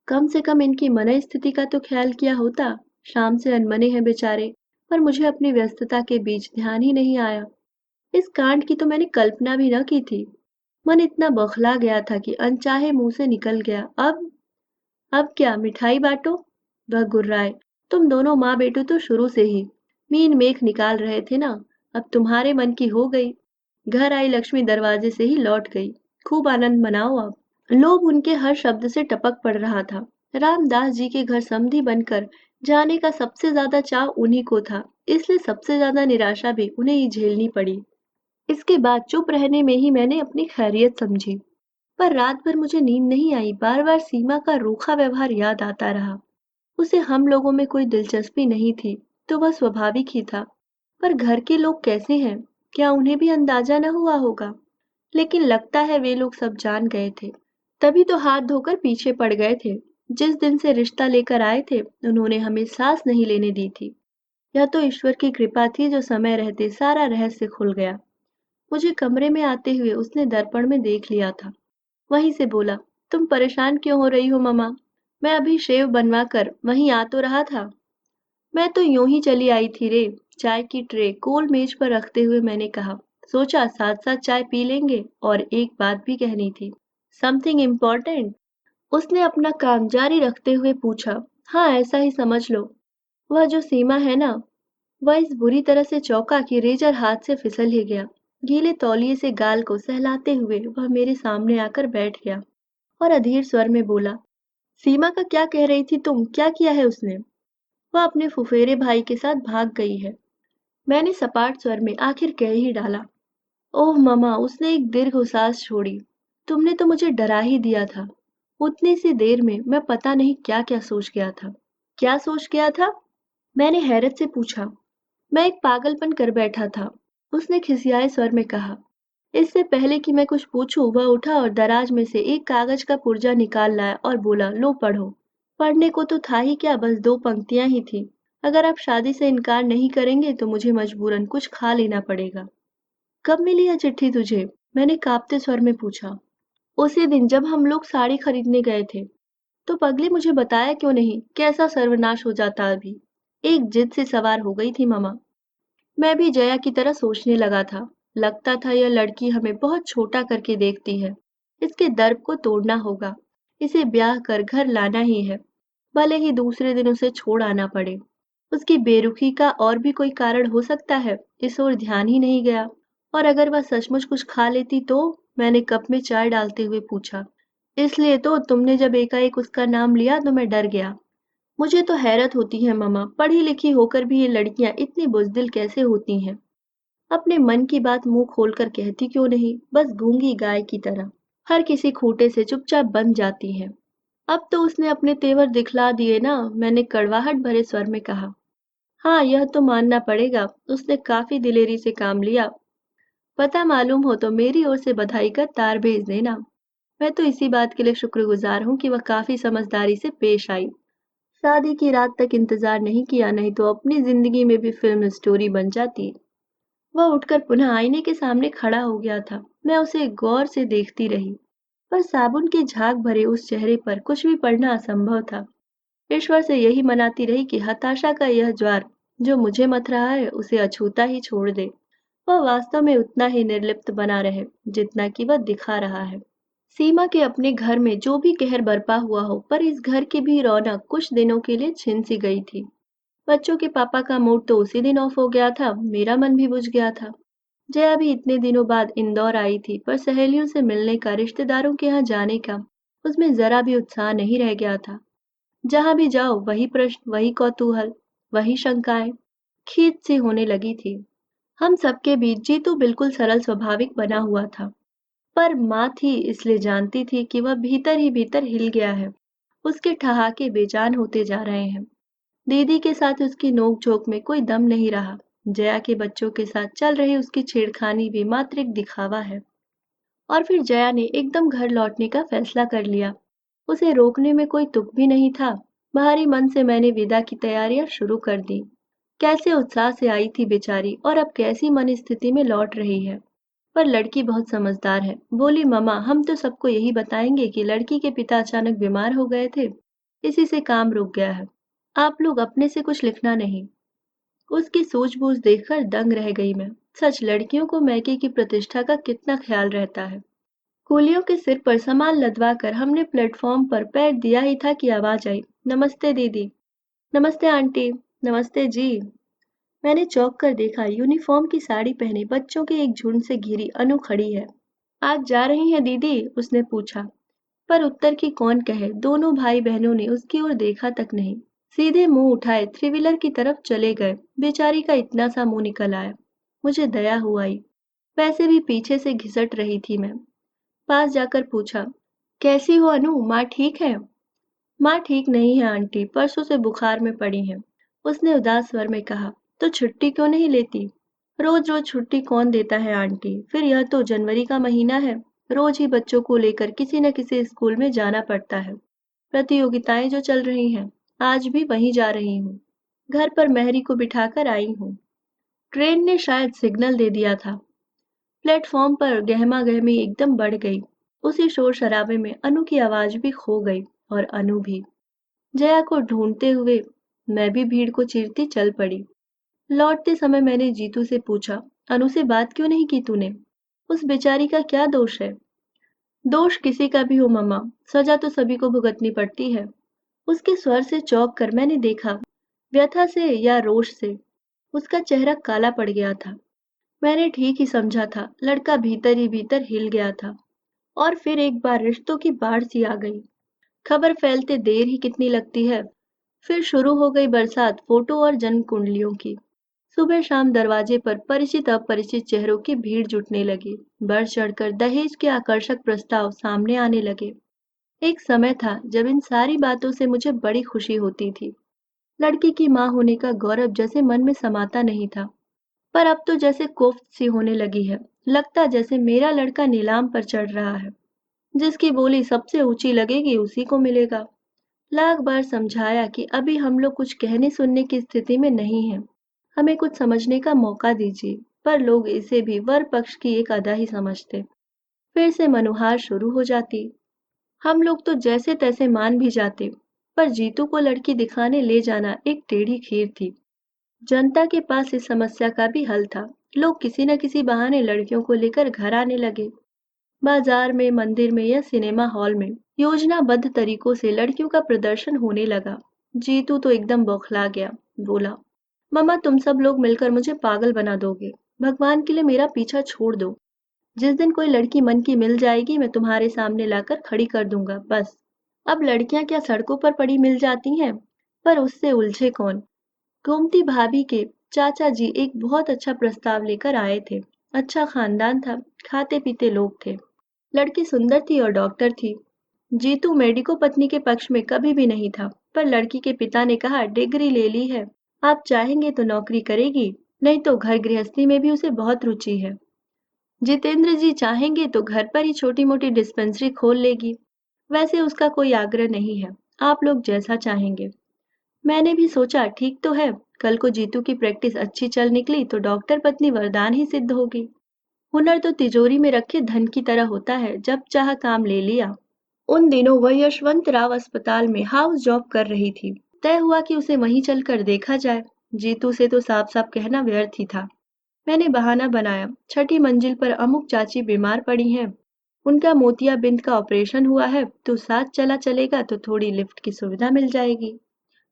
कम से कम इनकी मनःस्थिति का तो ख्याल किया होता। शाम से अनमने हैं बेचारे, पर मुझे अपनी व्यस्तता के बीच ध्यान ही नहीं आया। इस कांड की तो मैंने कल्पना भी न की थी। मन इतना बौखला गया था कि अनचाहे मुंह से निकल गया। अब क्या मिठाई बांटो? वह गुर्राए। तुम दोनों माँ बेटो तो शुरू से ही मीन मेख निकाल रहे थे ना। अब तुम्हारे मन की हो गई। घर आई लक्ष्मी दरवाजे से ही लौट गई। खूब आनंद मनाओ अब। लोभ उनके हर शब्द से टपक पड़ रहा था। रामदास जी के घर समधी बनकर जाने का सबसे ज्यादा चाव उन्हीं को था, इसलिए सबसे ज्यादा निराशा भी उन्हें ही झेलनी पड़ी। इसके बाद चुप रहने में ही मैंने अपनी खैरियत समझी। पर रात भर मुझे नींद नहीं आई। बार बार सीमा का रूखा व्यवहार याद आता रहा। उसे हम लोगों में कोई दिलचस्पी नहीं थी, तो वह स्वाभाविक ही था। पर घर के लोग कैसे हैं? क्या उन्हें भी अंदाजा न हुआ होगा? लेकिन लगता है वे लोग सब जान गए थे। तभी तो हाथ धोकर पीछे पड़ गए थे। जिस दिन से रिश्ता लेकर आए थे, उन्होंने हमें सांस नहीं लेने दी थी। यह तो ईश्वर की कृपा थी जो समय रहते सारा रहस्य खुल गया। मुझे कमरे में आते हुए उसने दर्पण में देख लिया था। वहीं से बोला, तुम परेशान क्यों हो रही हो मम्मा? मैं अभी शेव बनवा कर वहीं आ तो रहा था। मैं तो यूं ही चली आई थी रे। चाय की ट्रे गोल मेज पर रखते हुए मैंने कहा, सोचा साथ साथ चाय पी लेंगे। और एक बात भी कहनी थी। Something important? उसने अपना काम जारी रखते हुए पूछा। हाँ, ऐसा ही समझ लो। वह जो सीमा है ना, वह इस बुरी तरह से चौंका कि रेजर हाथ से फिसल ही गया। गीले तौलिए से गाल को सहलाते हुए वह मेरे सामने आकर बैठ गया और अधीर स्वर में बोला, सीमा का क्या कह रही थी तुम? क्या किया है उसने? वह अपने फुफेरे भाई के साथ भाग गई है। मैंने सपाट स्वर में आखिर कह ही डाला। ओह ममा, उसने एक दीर्घ सांस छोड़ी। तुमने तो मुझे डरा ही दिया था। उतनी सी देर में मैं पता नहीं क्या क्या सोच गया था। क्या सोच गया था? मैंने हैरत से पूछा। मैं एक पागलपन कर बैठा था, उसने खिसियाए स्वर में कहा। इससे पहले कि मैं कुछ पूछूं, वह उठा और दराज में से एक कागज का पुर्जा निकाल लाया और बोला, लो पढ़ो। पढ़ने को तो था ही क्या, बस दो पंक्तियां ही थी। अगर आप शादी से इनकार नहीं करेंगे तो मुझे मजबूरन कुछ खा लेना पड़ेगा। कब मिली यह चिट्ठी तुझे? मैंने कांपते स्वर में पूछा। उसी दिन जब हम लोग साड़ी खरीदने गए थे। तो पगली, मुझे बताया क्यों नहीं? कैसा सर्वनाश हो जाता अभी। एक जिद से सवार हो गई थी मामा। मैं भी जया की तरह सोचने लगा था। लगता था यह लड़की हमें बहुत छोटा करके देखती है। इसके दर्प को तोड़ना होगा। इसे ब्याह कर घर लाना ही है, भले ही दूसरे दिन उसे छोड़ आना पड़े। उसकी बेरुखी का और भी कोई कारण हो सकता है, इस ओर ध्यान ही नहीं गया। और अगर वह सचमुच कुछ खा लेती तो? मैंने कप में चाय डालते हुए पूछा। इसलिए तो तुमने जब एकाएक उसका नाम लिया तो मैं डर गया। मुझे तो हैरत होती है मम्मा, पढ़ी लिखी होकर भी ये लड़कियां इतनी बुजदिल कैसे होती हैं? अपने मन की बात मुंह खोलकर कहती क्यों नहीं, बस गूंगी गाय की तरह हर किसी खूंटे से चुपचाप बन जाती हैं। अब तो उसने अपने तेवर दिखला दिए ना, मैंने कड़वाहट भरे स्वर में कहा। हाँ, यह तो मानना पड़ेगा, उसने काफी दिलेरी से काम लिया। पता मालूम हो तो मेरी ओर से बधाई का तार भेज देना। मैं तो इसी बात के लिए शुक्रगुजार हूँ कि वह काफी समझदारी से पेश आई। शादी की रात तक इंतजार नहीं किया, नहीं तो अपनी जिंदगी में भी फिल्म स्टोरी बन जाती। वह उठकर पुनः आईने के सामने खड़ा हो गया था। मैं उसे गौर से देखती रही, पर साबुन के झाग भरे उस चेहरे पर कुछ भी पढ़ना असंभव था। ईश्वर से यही मनाती रही कि हताशा का यह ज्वार जो मुझे मथ रहा है उसे अछूता ही छोड़ दे। वह वास्तव में उतना ही निर्लिप्त बना रहे जितना कि वह दिखा रहा है। सीमा के अपने घर में जो भी कहर बरपा हुआ हो, पर इस घर की भी रौनक कुछ दिनों के लिए छिन सी गई थी। बच्चों के पापा का मूड तो उसी दिन ऑफ हो गया था, मेरा मन भी बुझ गया था। जया भी इतने दिनों बाद इंदौर आई थी, पर सहेलियों से मिलने का, रिश्तेदारों के यहाँ जाने का उसमें जरा भी उत्साह नहीं रह गया था। जहां भी जाओ वही प्रश्न, वही कौतूहल, वही शंकाएं। खींच सी होने लगी थी। हम सबके बीच जीतू बिल्कुल सरल स्वाभाविक बना हुआ था, पर माँ थी इसलिए जानती थी कि वह भीतर ही भीतर हिल गया है। उसके ठहाके बेजान होते जा रहे हैं। दीदी के साथ उसकी नोक झोंक में कोई दम नहीं रहा। जया के बच्चों के साथ चल रही उसकी छेड़खानी भी मात्र एक दिखावा है। और फिर जया ने एकदम घर लौटने का फैसला कर लिया। उसे रोकने में कोई तुक भी नहीं था। बाहरी मन से मैंने विदा की तैयारियां शुरू कर दी। कैसे उत्साह से आई थी बेचारी और अब कैसी मन स्थिति में लौट रही है। पर लड़की बहुत समझदार है। बोली, मम्मा हम तो सबको यही बताएंगे कि लड़की के पिता अचानक बीमार हो गए थे, इसी से काम रुक गया है। आप लोग अपने से कुछ लिखना नहीं। उसकी सूझबूझ देखकर दंग रह गई मैं। सच, लड़कियों को मैके की प्रतिष्ठा का कितना ख्याल रहता है। कुलियों के सिर पर सामान लदवा कर हमने प्लेटफॉर्म पर पैर दिया ही था कि आवाज आई, नमस्ते दीदी। नमस्ते आंटी। नमस्ते जी। मैंने चौंक कर देखा, यूनिफॉर्म की साड़ी पहने बच्चों के एक झुंड से घिरी अनु खड़ी है। आज जा रही हैं दीदी? उसने पूछा। पर उत्तर की कौन कहे, दोनों भाई बहनों ने उसकी ओर देखा तक नहीं। सीधे मुंह उठाए थ्री व्हीलर की तरफ चले गए। बेचारी का इतना सा मुंह निकल आया। मुझे दया हुआ ही। वैसे भी पीछे से घिसट रही थी मैं। पास जाकर पूछा, कैसी हो अनु, माँ ठीक है? माँ ठीक नहीं है आंटी, परसों से बुखार में पड़ी हैं। उसने उदास स्वर में कहा। तो छुट्टी क्यों नहीं लेती? रोज रोज छुट्टी कौन देता है आंटी, फिर यह तो जनवरी का महीना है। रोज ही बच्चों को लेकर किसी न किसी स्कूल में जाना पड़ता है। प्रतियोगिताएं जो चल रही हैं, आज भी वहीं जा रही हूँ। घर पर मेहरी को बिठाकर आई हूँ। ट्रेन ने शायद सिग्नल दे दिया था। प्लेटफॉर्म पर गहमा गहमी एकदम बढ़ गई। उसी शोर शराबे में अनु की आवाज भी खो गई और अनु भी। जया को ढूंढते हुए मैं भी भीड़ को चीरती चल पड़ी। लौटते समय मैंने जीतू से पूछा, अनु से बात क्यों नहीं की तूने? उस बेचारी का क्या दोष है? दोष किसी का भी हो मम्मा, सजा तो सभी को भुगतनी पड़ती है। उसके स्वर से चौंक कर मैंने देखा, व्यथा से या रोष से। उसका चेहरा काला पड़ गया था। मैंने ठीक ही समझा था, लड़का भीतर ही भीतर हिल गया था। और फिर एक बार रिश्तों की बाढ़ सी आ गई। खबर फैलते देर ही कितनी लगती है। फिर शुरू हो गई बरसात फोटो और जन्म कुंडलियों की। सुबह शाम दरवाजे पर परिचित अपरिचित चेहरों की भीड़ जुटने लगी। बढ़ चढ़कर दहेज के आकर्षक प्रस्ताव सामने आने लगे। एक समय था जब इन सारी बातों से मुझे बड़ी खुशी होती थी। लड़की की माँ होने का गौरव जैसे मन में समाता नहीं था। पर अब तो जैसे कोफ्त सी होने लगी है। लगता जैसे मेरा लड़का नीलाम पर चढ़ रहा है। जिसकी बोली सबसे ऊंची लगेगी उसी को मिलेगा। लाख बार समझाया कि अभी हम लोग कुछ कहने सुनने की स्थिति में नहीं हैं। हमें कुछ समझने का मौका दीजिए। पर लोग इसे भी वर पक्ष की एक अदा ही समझते। फिर से मनुहार शुरू हो जाती। हम लोग तो जैसे तैसे मान भी जाते। पर जीतू को लड़की दिखाने ले जाना एक टेढ़ी खीर थी। जनता के पास इस समस्या का भी हल था। लोग किसी न किसी बहाने लड़कियों को लेकर घर आने लगे। बाजार में, मंदिर में या सिनेमा हॉल में योजनाबद्ध तरीकों से लड़कियों का प्रदर्शन होने लगा। जीतू तो एकदम बौखला गया। बोला, मम्मा तुम सब लोग मिलकर मुझे पागल बना दोगे। भगवान के लिए मेरा पीछा छोड़ दो। जिस दिन कोई लड़की मन की मिल जाएगी मैं तुम्हारे सामने लाकर खड़ी कर दूंगा, बस। अब लड़कियां क्या सड़कों पर पड़ी मिल जाती हैं? पर उससे उलझे कौन? गोमती भाभी के चाचा जी एक बहुत अच्छा प्रस्ताव लेकर आए थे। अच्छा खानदान था, खाते पीते लोग थे। लड़की सुंदर थी और डॉक्टर थी। जीतू मेडिको पत्नी के पक्ष में कभी भी नहीं था। पर लड़की के पिता ने कहा, डिग्री ले ली है, आप चाहेंगे तो नौकरी करेगी, नहीं तो घर गृहस्थी में भी उसे बहुत रुचि है। जितेंद्र जी चाहेंगे तो घर पर ही छोटी मोटी डिस्पेंसरी खोल लेगी। वैसे उसका कोई आग्रह नहीं है, आप लोग जैसा चाहेंगे। मैंने भी सोचा ठीक तो है, कल को जीतू की प्रैक्टिस अच्छी चल निकली तो डॉक्टर पत्नी वरदान ही सिद्ध होगी। हुनर तो तिजोरी में रखे धन की तरह होता है, जब चाह काम ले लिया। उन दिनों वह यशवंत राव अस्पताल में हाउस जॉब कर रही थी। तय हुआ कि उसे वहीं चलकर देखा जाए। जीतू से तो साफ साफ कहना व्यर्थ ही था। मैंने बहाना बनाया, छठी मंजिल पर अमुक चाची बीमार पड़ी हैं, उनका मोतियाबिंद का ऑपरेशन हुआ है, तो साथ चला चलेगा तो थोड़ी लिफ्ट की सुविधा मिल जाएगी।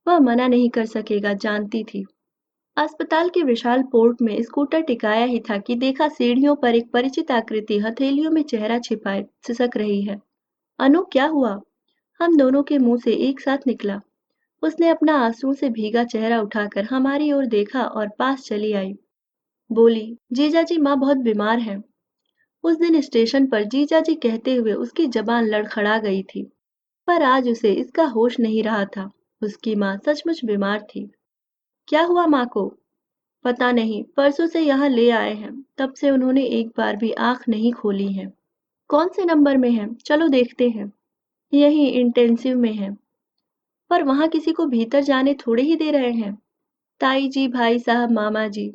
वह मना नहीं कर सकेगा, जानती थी। अस्पताल के विशाल पोर्ट में स्कूटर टिकाया ही था कि देखा सीढ़ियों पर एक परिचित आकृति हथेलियों में चेहरा छिपाए सिसक रही है। अनु क्या हुआ? हम दोनों के मुंह से एक साथ निकला। उसने अपना आंसू से भीगा चेहरा उठाकर हमारी ओर देखा और पास चली आई। बोली, जीजाजी माँ बहुत बीमार है। उस दिन स्टेशन पर जीजाजी कहते हुए उसकी जबान लड़खड़ा गई थी। पर आज उसे इसका होश नहीं रहा था। उसकी माँ सचमुच बीमार थी। क्या हुआ माँ को? पता नहीं, परसों से यहाँ ले आए हैं, तब से उन्होंने एक बार भी आँख नहीं खोली है। कौन से नंबर में है? चलो देखते हैं। यही इंटेंसिव में है। पर वहाँ किसी को भीतर जाने थोड़े ही दे रहे हैं। ताई जी, भाई साहब, मामा जी,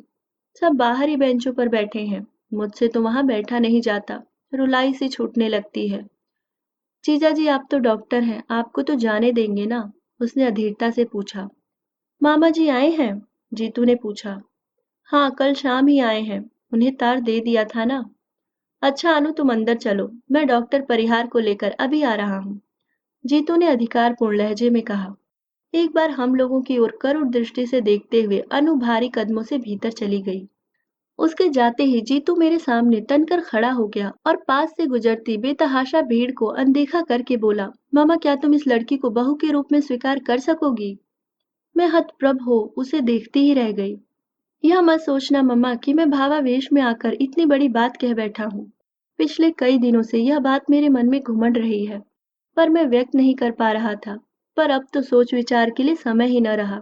सब बाहर ही बेंचों पर बैठे हैं। मुझसे तो वहाँ बैठा नहीं जाता। रुलाई सी छूटने लगती है। जीजा जी, आप तो डॉक्टर हैं, आपको तो जाने देंगे ना? उसने अधीरता से पूछा। मामा जी आए हैं? जीतू ने पूछा। हाँ, कल शाम ही आए हैं। उन्हें तार दे दिया था ना। अच्छा अनु, तुम अंदर चलो, मैं डॉक्टर परिहार को लेकर अभी आ रहा हूँ। जीतू ने अधिकारपूर्ण लहजे में कहा। एक बार हम लोगों की ओर करुण दृष्टि से देखते हुए अनु भारी कदमों से भीतर चली गई। उसके जाते ही जीतू मेरे सामने तनकर खड़ा हो गया और पास से गुजरती बेतहाशा भीड़ को अनदेखा करके बोला, मामा क्या तुम इस लड़की को बहू के रूप में स्वीकार कर सकोगी? मैं हतप्रभ हो उसे देखती ही रह गई। यह मत सोचना मम्मा कि मैं भावावेश में आकर इतनी बड़ी बात कह बैठा हूँ। पिछले कई दिनों से यह बात मेरे मन में घुमड़ रही है, पर मैं व्यक्त नहीं कर पा रहा था। पर अब तो सोच विचार के लिए समय ही न रहा।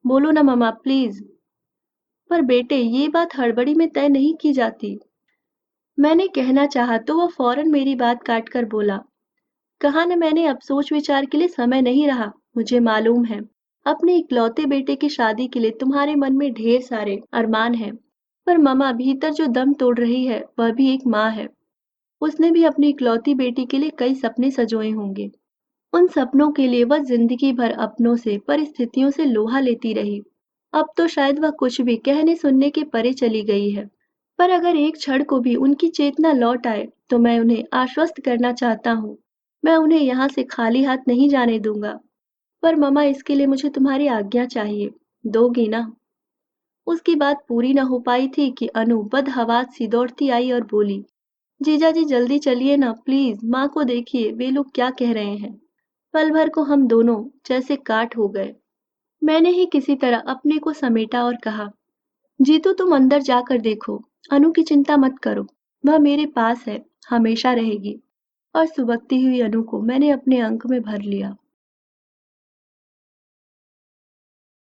बोलो ना मम्मा प्लीज। पर बेटे, ये बात हड़बड़ी में तय नहीं की जाती। मैंने कहना चाहा तो वह फौरन मेरी बात काट कर बोला, कहा न मैंने, अब सोच विचार के लिए समय नहीं रहा। मुझे मालूम है अपने इकलौते बेटे की शादी के लिए तुम्हारे मन में ढेर सारे अरमान हैं, पर ममा भीतर जो दम तोड़ रही है वह भी एक माँ है। उसने भी अपनी इकलौती बेटी के लिए कई सपने सजोए होंगे। उन सपनों के लिए वह जिंदगी भर अपनों से, परिस्थितियों से लोहा लेती रही। अब तो शायद वह कुछ भी कहने सुनने के परे चली गई है। पर अगर एक क्षण को भी उनकी चेतना लौट आए तो मैं उन्हें आश्वस्त करना चाहता हूँ, मैं उन्हें यहाँ से खाली हाथ नहीं जाने दूंगा। पर ममा, इसके लिए मुझे तुम्हारी आज्ञा चाहिए। दोगी ना? उसकी बात पूरी न हो पाई थी कि अनु बदहवास सी दौड़ती आई और बोली, जीजा जी जल्दी चलिए ना प्लीज, माँ को देखिए वे लोग क्या कह रहे हैं। पल भर को हम दोनों जैसे काट हो गए। मैंने ही किसी तरह अपने को समेटा और कहा, जीतू तुम अंदर जाकर देखो, अनु की चिंता मत करो, वह मेरे पास है, हमेशा रहेगी। और सुबकती हुई अनु को मैंने अपने अंक में भर लिया।